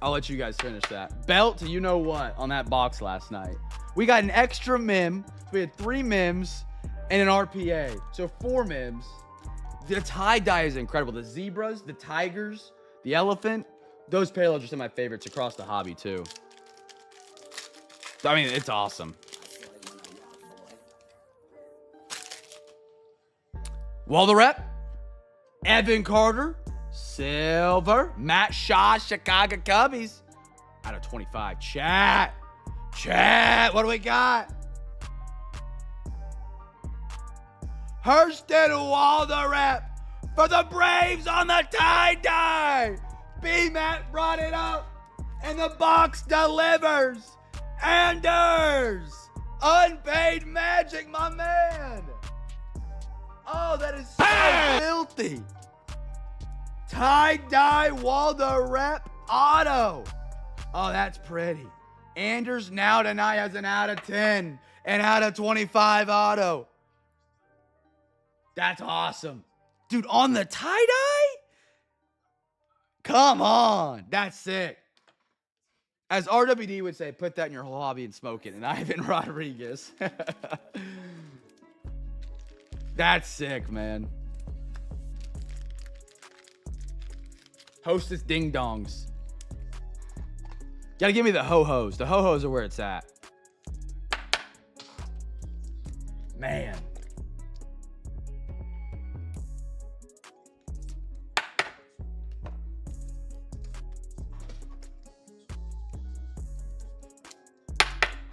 Speaker 1: I'll let you guys finish that. Belt to you know what on that box last night. We got an extra mem. We had 3 mems and an RPA. So 4 mems. The tie-dye is incredible. The zebras, the tigers, the elephant. Those parallels are some of my favorites across the hobby, too. I mean, it's awesome. Waldo Rep, Evan Carter, Silver, Matt Shaw, Chicago Cubbies. Out of 25. Chat, what do we got? Hurston Waldo Rep for the Braves on the tie-dye. B-Matt brought it up, and the box delivers. Anders, unpaid magic, my man. Oh, that is so filthy. Tie-dye Waldo Rep auto. Oh, that's pretty. Anders now tonight has an out of 10 and out of 25 auto. That's awesome. Dude, on the tie-dye? Come on. That's sick. As RWD would say, put that in your whole hobby and smoke it. And Ivan Rodriguez. That's sick, man. Hostess ding dongs. Gotta give me the ho-hos. The ho-hos are where it's at. Man.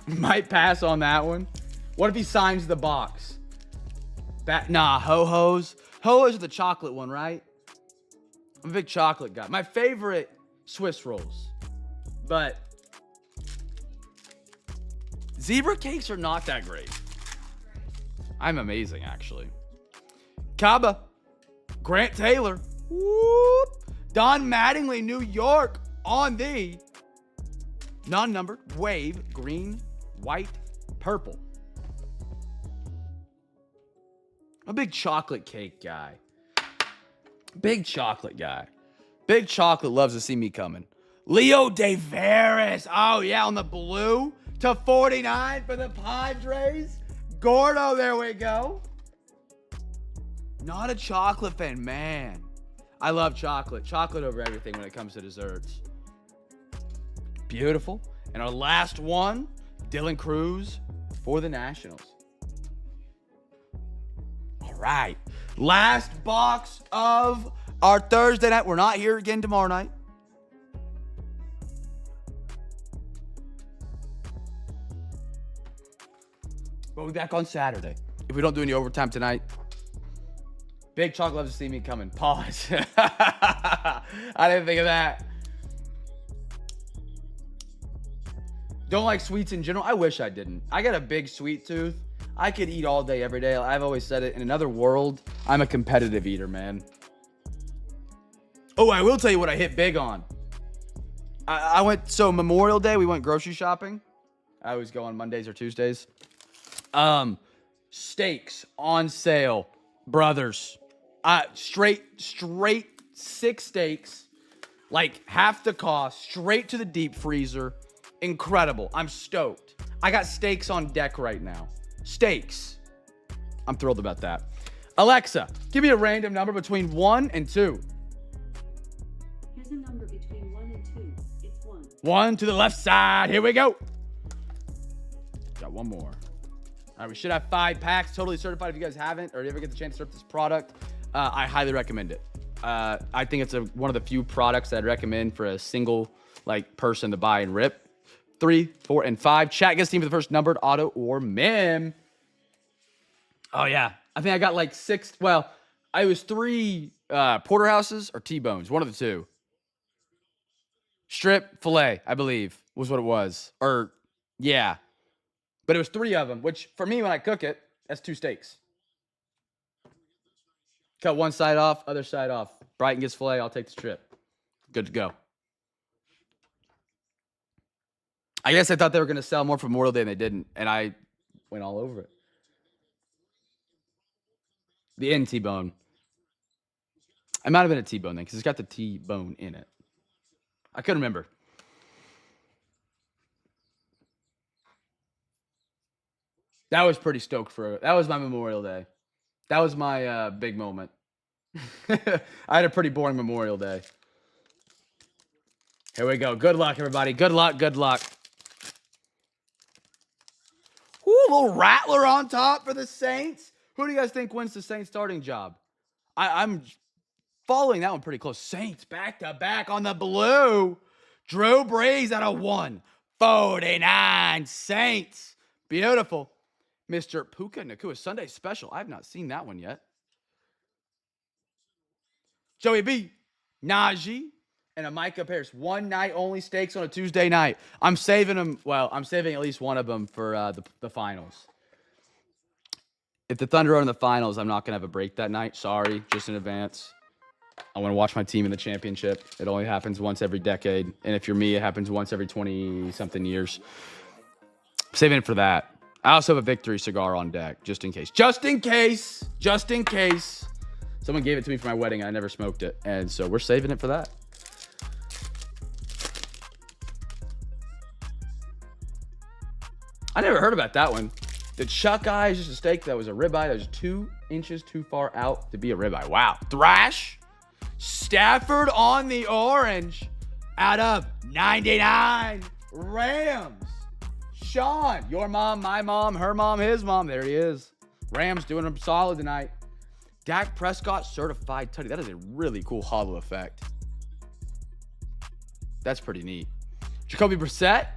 Speaker 1: Might pass on that one. What if he signs the box? Nah, ho-hos. Ho-hos are the chocolate one, right? I'm a big chocolate guy. My favorite, Swiss rolls. But zebra cakes are not that great. I'm amazing, actually. Kaba. Grant Taylor. Whoop. Don Mattingly, New York. On the non-numbered wave, green, white, purple. I'm a big chocolate cake guy. Big chocolate guy. Big chocolate loves to see me coming. Leo Daveris. Oh, yeah, on the blue to 49 for the Padres. Gordo, there we go. Not a chocolate fan, man. I love chocolate. Chocolate over everything when it comes to desserts. Beautiful. And our last one, Dylan Cruz for the Nationals. All right. Last box of our Thursday night. We're not here again tomorrow night. We'll be back on Saturday. If we don't do any overtime tonight. Big Chalk loves to see me coming. Pause. I didn't think of that. Don't like sweets in general. I wish I didn't. I got a big sweet tooth. I could eat all day, every day. I've always said it. In another world, I'm a competitive eater, man. Oh, I will tell you what I hit big on. I went, so Memorial Day, we went grocery shopping. I always go on Mondays or Tuesdays. Steaks on sale, brothers. Straight 6 steaks, like half the cost, straight to the deep freezer. Incredible. I'm stoked. I got steaks on deck right now. Steaks. I'm thrilled about that. Alexa, give me a random number between 1 and 2.
Speaker 2: Here's a number between 1 and 2. It's 1.
Speaker 1: 1 to the left side. Here we go. Got one more. All right, we should have 5 packs. Totally certified. If you guys haven't, or you ever get the chance to rip this product, I highly recommend it. I think it's one of the few products that I'd recommend for a single person to buy and rip. 3, 4, and 5. Chat gets team for the first numbered auto or mem. Oh yeah, I think I got 6. Well, I was 3 porterhouses or T-bones, one of the 2. Strip filet, I believe, was what it was. Or yeah, but it was 3 of them. Which for me, when I cook it, that's 2 steaks. Cut one side off, other side off. Brighton gets filet. I'll take the strip. Good to go. I guess I thought they were going to sell more for Memorial Day and they didn't. And I went all over it. The end T-bone. It might have been a T-bone then because it's got the T-bone in it. I couldn't remember. That was pretty stoked for it. That was my Memorial Day. That was my big moment. I had a pretty boring Memorial Day. Here we go. Good luck, everybody. Good luck. Good luck. Ooh, a little rattler on top for the Saints. Who do you guys think wins the Saints starting job? I'm following that one pretty close. Saints back-to-back on the blue. Drew Brees out of 149. Saints. Beautiful. Mr. Puka Nakua Sunday special. I have not seen that one yet. Joey B. Najee. And a Micah Paris. 1 night only steaks on a Tuesday night. I'm saving them. Well, I'm saving at least one of them for the finals. If the Thunder are in the finals, I'm not going to have a break that night. Sorry, just in advance. I want to watch my team in the championship. It only happens once every decade. And if you're me, it happens once every 20-something years. I'm saving it for that. I also have a victory cigar on deck, just in case. Just in case. Just in case. Someone gave it to me for my wedding. And I never smoked it. And so we're saving it for that. I never heard about that one. The chuck eye is just a steak that was a ribeye that was 2 inches too far out to be a ribeye. Wow. Thrash. Stafford on the orange out of 99. Rams. Sean. Your mom, my mom, her mom, his mom. There he is. Rams doing him solid tonight. Dak Prescott certified tutty. That is a really cool hollow effect. That's pretty neat. Jacoby Brissett.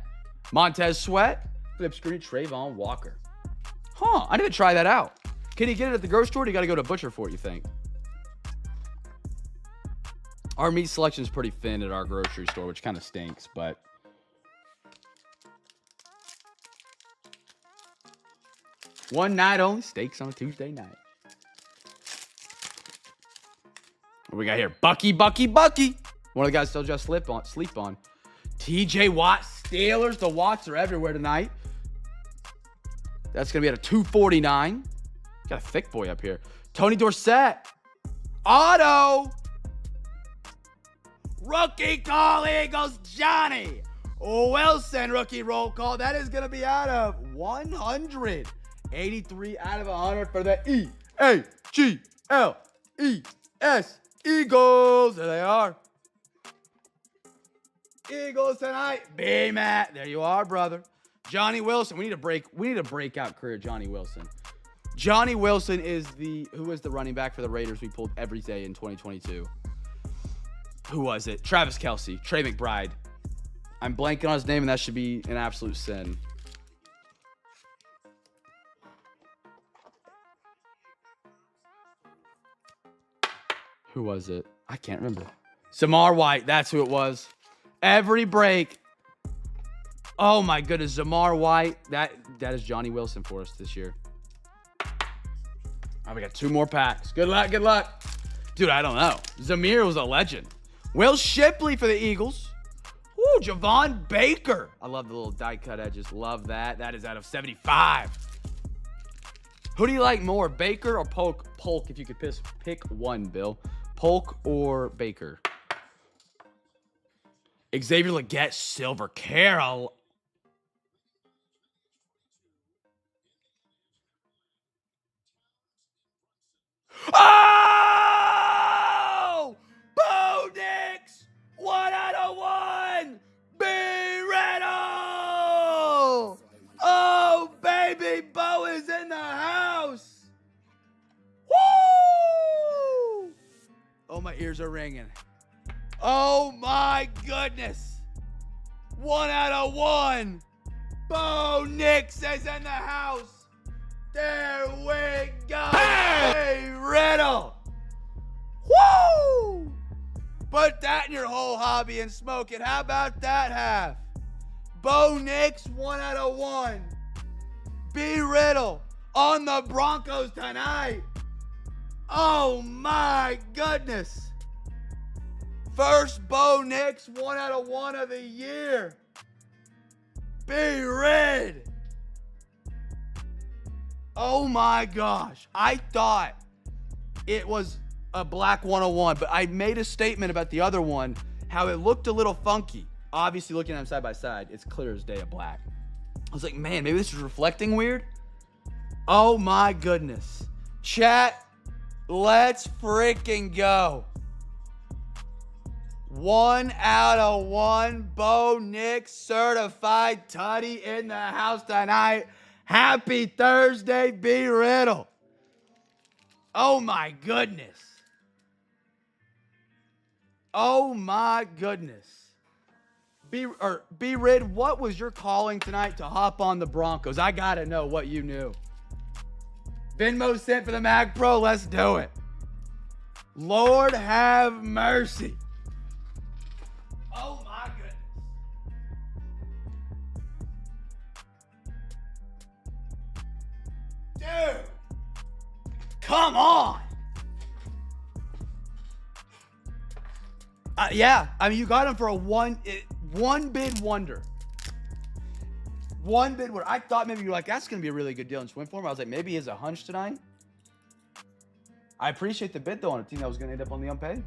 Speaker 1: Montez Sweat. Flip screen, Trayvon Walker. Huh, I need to try that out. Can you get it at the grocery store or do you got to go to a butcher for it, you think? Our meat selection is pretty thin at our grocery store, which kind of stinks, but... One night only, steaks on a Tuesday night. What we got here? Bucky. One of the guys still just sleep on. TJ Watt, Steelers. The Watts are everywhere tonight. That's going to be at a 249. Got a thick boy up here. Tony Dorsett. Auto. Rookie call. Eagles Johnny Wilson. Rookie roll call. That is going to be out of 100. 83 out of 100 for the L-E-S, Eagles. There they are. Eagles tonight. B-Matt. There you are, brother. Johnny Wilson. We need a breakout career, Johnny Wilson. Johnny Wilson is who was the running back for the Raiders we pulled every day in 2022? Who was it? Travis Kelce. Trey McBride. I'm blanking on his name, and that should be an absolute sin. Who was it? I can't remember. Zamar White. That's who it was. Every break. Oh, my goodness. Zamar White. That is Johnny Wilson for us this year. All right, we got 2 more packs. Good luck, good luck. Dude, I don't know. Zamir was a legend. Will Shipley for the Eagles. Ooh, Javon Baker. I love the little die cut edges. Love that. That is out of 75. Who do you like more, Baker or Polk? Polk, if you could pick one, Bill. Polk or Baker? Xavier Legette, Silver. Carol. Oh! Bo Nix! 1 out of 1! Be Riddle! Oh, baby, Bo is in the house! Woo! Oh, my ears are ringing. Oh, my goodness. 1 out of 1. Bo Nix is in the house. There we go. Hey, Riddle. Woo! Put that in your whole hobby and smoke it. How about that half? Bo Nix, 1 out of 1. B. Riddle on the Broncos tonight. Oh, my goodness. First Bo Nix, 1 out of 1 of the year. B. Rid. Oh my gosh. I thought it was a black 101, but I made a statement about the other one, how it looked a little funky. Obviously, looking at them side by side, it's clear as day of black. I was like, man, maybe this is reflecting weird. Oh my goodness. Chat, let's freaking go. 1 out of 1. Bo Nix certified tutty in the house tonight. Happy Thursday, B. Riddle. Oh, my goodness. Oh, my goodness. B. Rid, what was your calling tonight to hop on the Broncos? I got to know what you knew. Venmo sent for the Mac Pro. Let's do it. Lord have mercy. Oh, my goodness. Dude, come on. Yeah, I mean, you got him for a one bid wonder. One bid wonder. I thought maybe you were like, that's going to be a really good deal in swim form. I was like, maybe he has a hunch tonight. I appreciate the bid, though, on a team that was going to end up on the unpaid.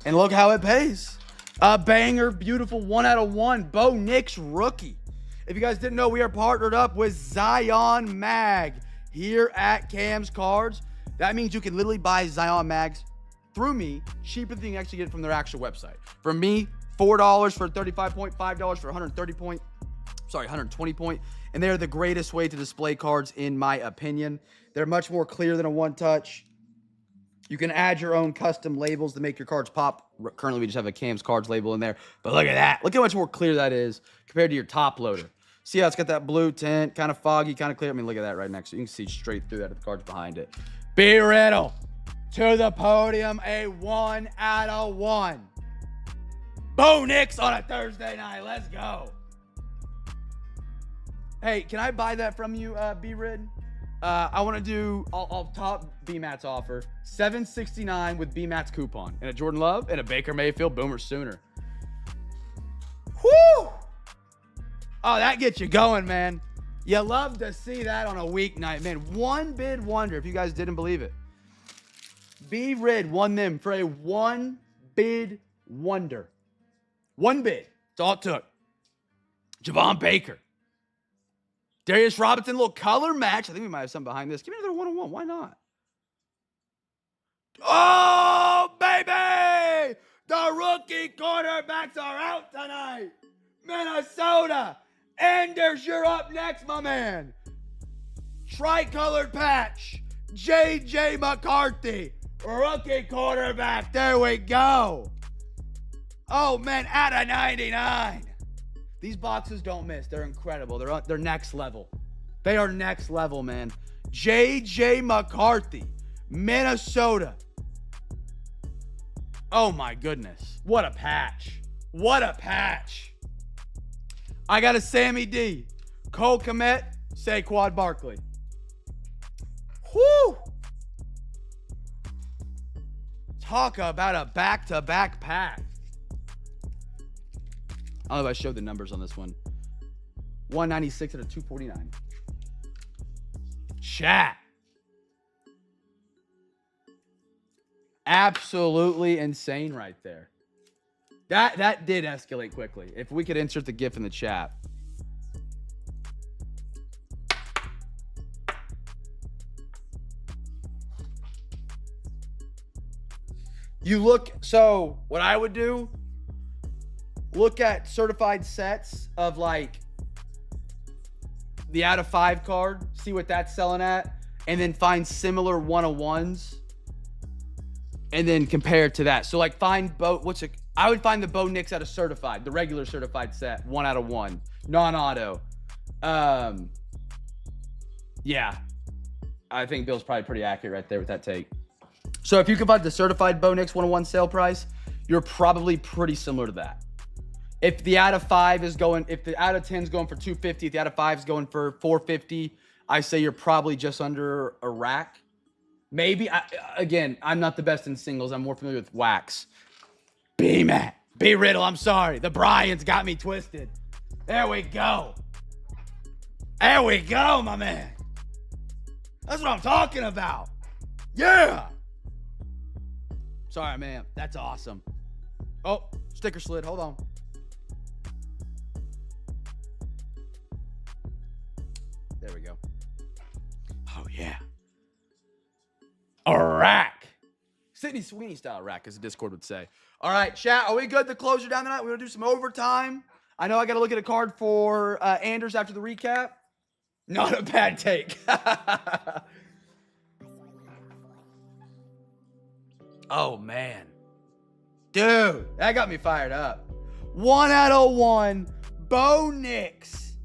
Speaker 1: And look how it pays. A banger, beautiful 1 out of 1. Bo Nix rookie. If you guys didn't know, we are partnered up with Zion Mag here at Cam's Cards. That means you can literally buy Zion Mags through me cheaper than you can actually get it from their actual website. From me, $4 for 35 point, $5 for 130 point. Sorry, 120 point. And they're the greatest way to display cards, in my opinion. They're much more clear than a one-touch. You can add your own custom labels to make your cards pop. Currently, we just have a Cam's Cards label in there. But look at that. Look how much more clear that is compared to your top loader. See how it's got that blue tint, kind of foggy, kind of clear. I mean, look at that right next to it. You can see straight through that at the cards behind it. B. Riddle to the podium, a 1 out of 1. Bo Nix on a Thursday night. Let's go. Hey, can I buy that from you, B-Rid? I want to do, I'll top B-Matt's offer. $7.69 with B-Matt's coupon. And a Jordan Love and a Baker Mayfield Boomer Sooner. Whoo! Oh, that gets you going, man. You love to see that on a weeknight, man. One bid wonder, if you guys didn't believe it. B-Rid won them for a one bid wonder. One bid. That's all it took. Javon Baker. Darius Robinson, little color match. I think we might have something behind this. Give me another 1-on-1. Why not? Oh, baby! The rookie quarterbacks are out tonight. Minnesota. Anders, you're up next, my man. Tricolored patch. J.J. McCarthy. Rookie quarterback. There we go. Oh, man, out of 99. These boxes don't miss. They're incredible. They're next level. They are next level, man. J.J. McCarthy. Minnesota. Oh, my goodness. What a patch. What a patch. I got a Sammy D. Cole Kmet. Saquon Barkley. Whew. Talk about a back-to-back pack. I don't know if I showed the numbers on this one. 196 out of 249. Chat. Absolutely insane right there. That did escalate quickly. If we could insert the GIF in the chat. You look, so what I would do, look at certified sets of like the out of 5 card, see what that's selling at, and then find similar 1-of-1s and then compare it to that. So like find I would find the Bo Nix out of certified, the regular certified set, 1 out of 1, non-auto. Yeah, I think Bill's probably pretty accurate right there with that take. So if you can find the certified Bo Nix 1-of-1 sale price, you're probably pretty similar to that. If the out of 5 is going, if the out of 10 is going for 250, if the out of 5 is going for 450, I say you're probably just under a rack. Maybe, again, I'm not the best in singles. I'm more familiar with wax. B-Matt. B-Riddle, I'm sorry. The Bryans got me twisted. There we go. There we go, my man. That's what I'm talking about. Yeah. Sorry, man. That's awesome. Oh, sticker slid. Hold on. There we go. Oh, yeah. A rack. Sydney Sweeney style rack, as the Discord would say. All right, chat. Are we good to close her down tonight? We're going to do some overtime. I know I got to look at a card for Anders after the recap. Not a bad take. Oh, man. Dude, that got me fired up. 1 out of 1. Bo Nix.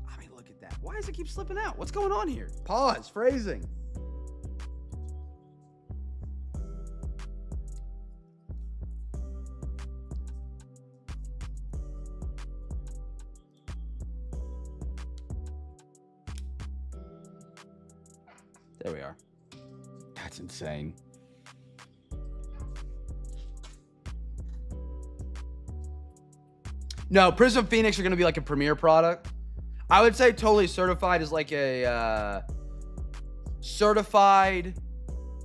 Speaker 1: I mean, look at that. Why does it keep slipping out? What's going on here? Pause. Phrasing. There we are. That's insane. No, Prism Phoenix are going to be like a premier product. I would say totally certified is like a certified,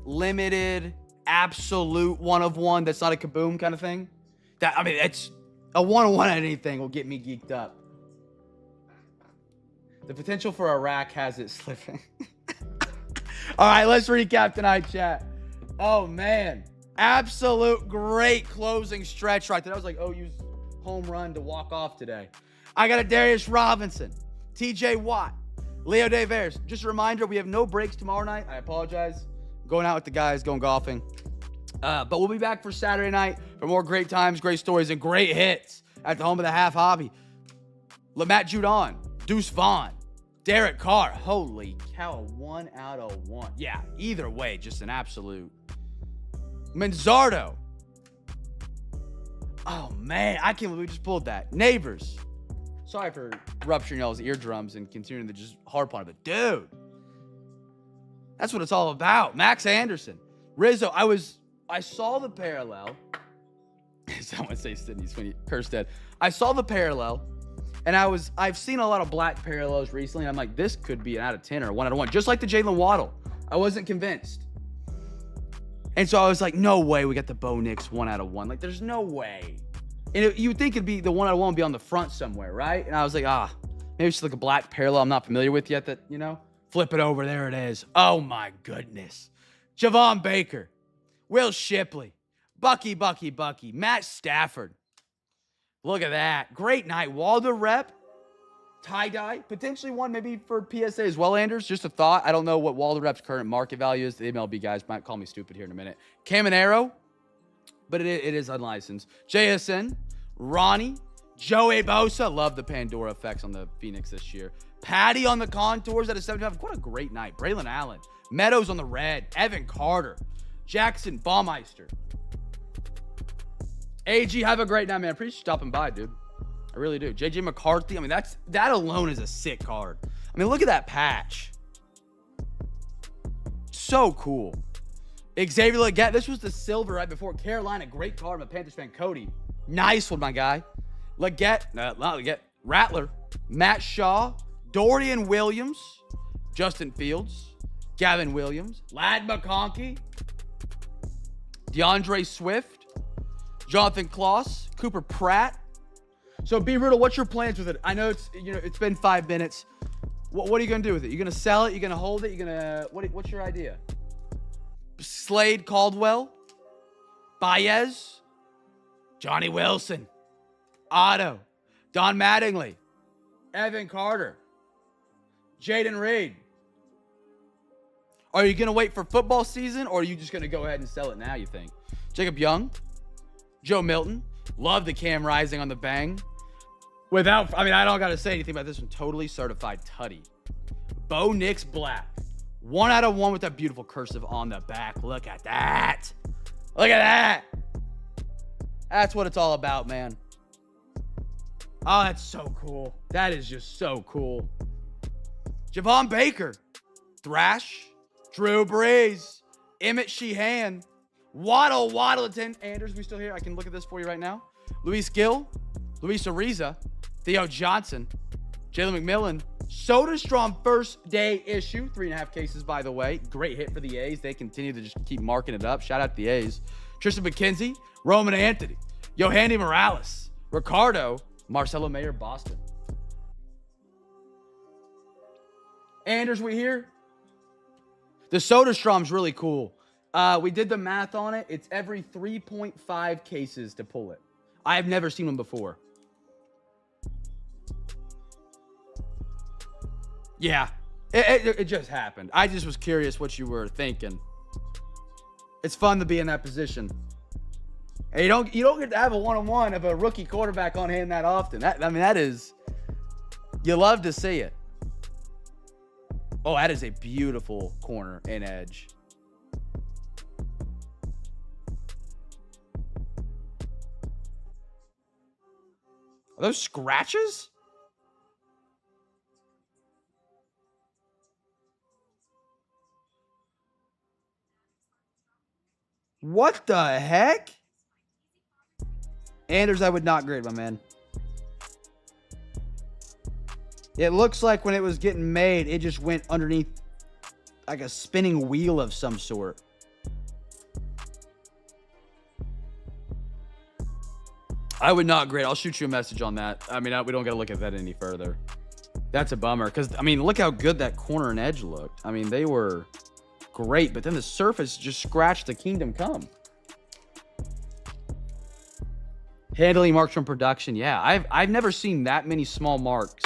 Speaker 1: limited, absolute 1-of-1 that's not a kaboom kind of thing. That, I mean, it's a 1-of-1 at anything will get me geeked up. The potential for a rack has it slipping. All right, let's recap tonight, chat. Oh, man. Absolute great closing stretch right there. That was like OU's home run to walk off today. I got a Darius Robinson, TJ Watt, Leo Devers. Just a reminder, we have no breaks tomorrow night. I apologize. I'm going out with the guys, going golfing. But we'll be back for Saturday night for more great times, great stories, and great hits at the home of the half hobby. Matt Judon, Deuce Vaughn, Derek Carr. Holy cow, 1 out of 1. Yeah, either way, just an absolute. Manzardo. Oh, man, I can't believe we just pulled that. Neighbors. Sorry for rupturing y'all's eardrums and continuing to just harp on it, but dude, that's what it's all about. Max Anderson. Rizzo, I saw the parallel. Someone say Sydney Sweeney, Kirstead. I saw the parallel, and I've seen a lot of black parallels recently, and I'm like, this could be an out of 10 or a 1 out of 1, just like the Jalen Waddle. I wasn't convinced. And so I was like, no way we got the Bo Nix 1 out of 1. Like, there's no way. And you would think it'd be the 1 out of 1 would be on the front somewhere, right? And I was like, maybe it's like a black parallel I'm not familiar with yet that, flip it over. There it is. Oh, my goodness. Javon Baker, Will Shipley, Bucky, Matt Stafford. Look at that. Great night. Waldo rep, tie-dye, potentially one maybe for PSA as well, Anders. Just a thought. I don't know what Waldo rep's current market value is. The MLB guys might call me stupid here in a minute. Caminero, but it is unlicensed. JSN, Ronnie, Joey Bosa. Love the Pandora effects on the Phoenix this year. Patty on the contours at a 75. What a great night. Braylon Allen. Meadows on the red. Evan Carter. Jackson Baumeister. AG, have a great night, man. Appreciate you stopping by, dude. I really do. JJ McCarthy. I mean, that alone is a sick card. I mean, look at that patch. So cool. Xavier Legette. This was the silver right before Carolina. Great card. I'm a Panthers fan. Cody. Nice one, my guy. Legette. Not Legette. Rattler. Matt Shaw. Dorian Williams. Justin Fields. Gavin Williams. Lad McConkey. DeAndre Swift. Jonathan Kloss, Cooper Pratt. So, B. Riddle, what's your plans with it? I know it's been 5 minutes. What are you gonna do with it? You gonna sell it? You gonna hold it? You gonna what's your idea? Slade Caldwell, Baez, Johnny Wilson, Otto, Don Mattingly, Evan Carter, Jaden Reed. Are you gonna wait for football season, or are you just gonna go ahead and sell it now? You think? Jacob Young. Joe Milton. Love the Cam Rising on the bang. I don't got to say anything about this one. Totally certified tutty. Bo Nix Black. 1 out of 1 with that beautiful cursive on the back. Look at that. Look at that. That's what it's all about, man. Oh, that's so cool. That is just so cool. Javon Baker. Thrash. Drew Brees. Emmett Sheehan. Waddleton. Anders, we still here? I can look at this for you right now. Luis Gill, Luis Ariza, Theo Johnson, Jalen McMillan, Soderstrom first day issue, 3.5 cases, by the way. Great hit for the A's. They continue to just keep marking it up. Shout out to the A's. Tristan McKenzie, Roman Anthony, Yohandy Morales, Ricardo, Marcelo Mayer, Boston. Anders, we here? The Soderstrom's really cool. We did the math on it. It's every 3.5 cases to pull it. I have never seen one before. Yeah, it just happened. I just was curious what you were thinking. It's fun to be in that position. And you don't get to have a one-on-one of a rookie quarterback on hand that often. That is, you love to see it. Oh, that is a beautiful corner and edge. Are those scratches? What the heck? Anders, I would not grade, my man. It looks like when it was getting made, it just went underneath like a spinning wheel of some sort. I would not grade. I'll shoot you a message on that. I mean, we don't got to look at that any further. That's a bummer because, I mean, look how good that corner and edge looked. I mean, they were great, but then the surface just scratched the Kingdom Come. Handling marks from production. Yeah, I've never seen that many small marks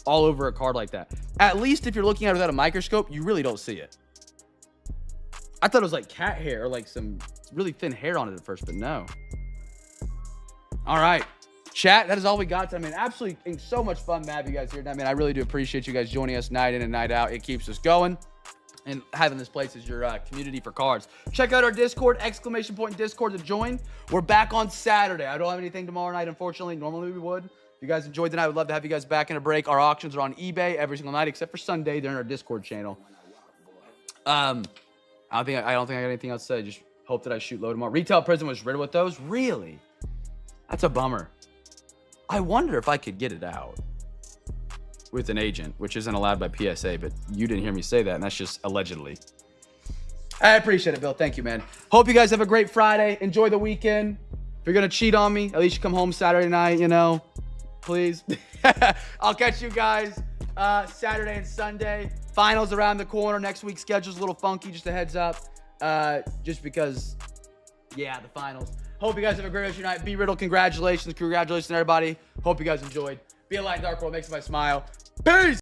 Speaker 1: all over a card like that. At least if you're looking at it without a microscope, you really don't see it. I thought it was like cat hair or like some really thin hair on it at first, but no. All right, chat, that is all we got. I mean, absolutely so much fun to have you guys here. I mean, I really do appreciate you guys joining us night in and night out. It keeps us going. And having this place as your community for cards. Check out our Discord, ! Discord to join. We're back on Saturday. I don't have anything tomorrow night, unfortunately. Normally we would. If you guys enjoyed the night, I would love to have you guys back in a break. Our auctions are on eBay every single night, except for Sunday. They're in our Discord channel. I don't think I got anything else to say. Just hope that I shoot low tomorrow. Retail Prison was rid with those. Really? That's a bummer. I wonder if I could get it out with an agent, which isn't allowed by PSA, but you didn't hear me say that, and that's just allegedly. I appreciate it, Bill. Thank you, man. Hope you guys have a great Friday. Enjoy the weekend. If you're going to cheat on me, at least you come home Saturday night, you know. Please. I'll catch you guys Saturday and Sunday. Finals around the corner. Next week's schedule's a little funky, just a heads up. just because, yeah, the finals. Hope you guys have a great rest of your night. B Riddle, congratulations. Congratulations, everybody. Hope you guys enjoyed. Be a light, dark world. Makes my smile. Peace.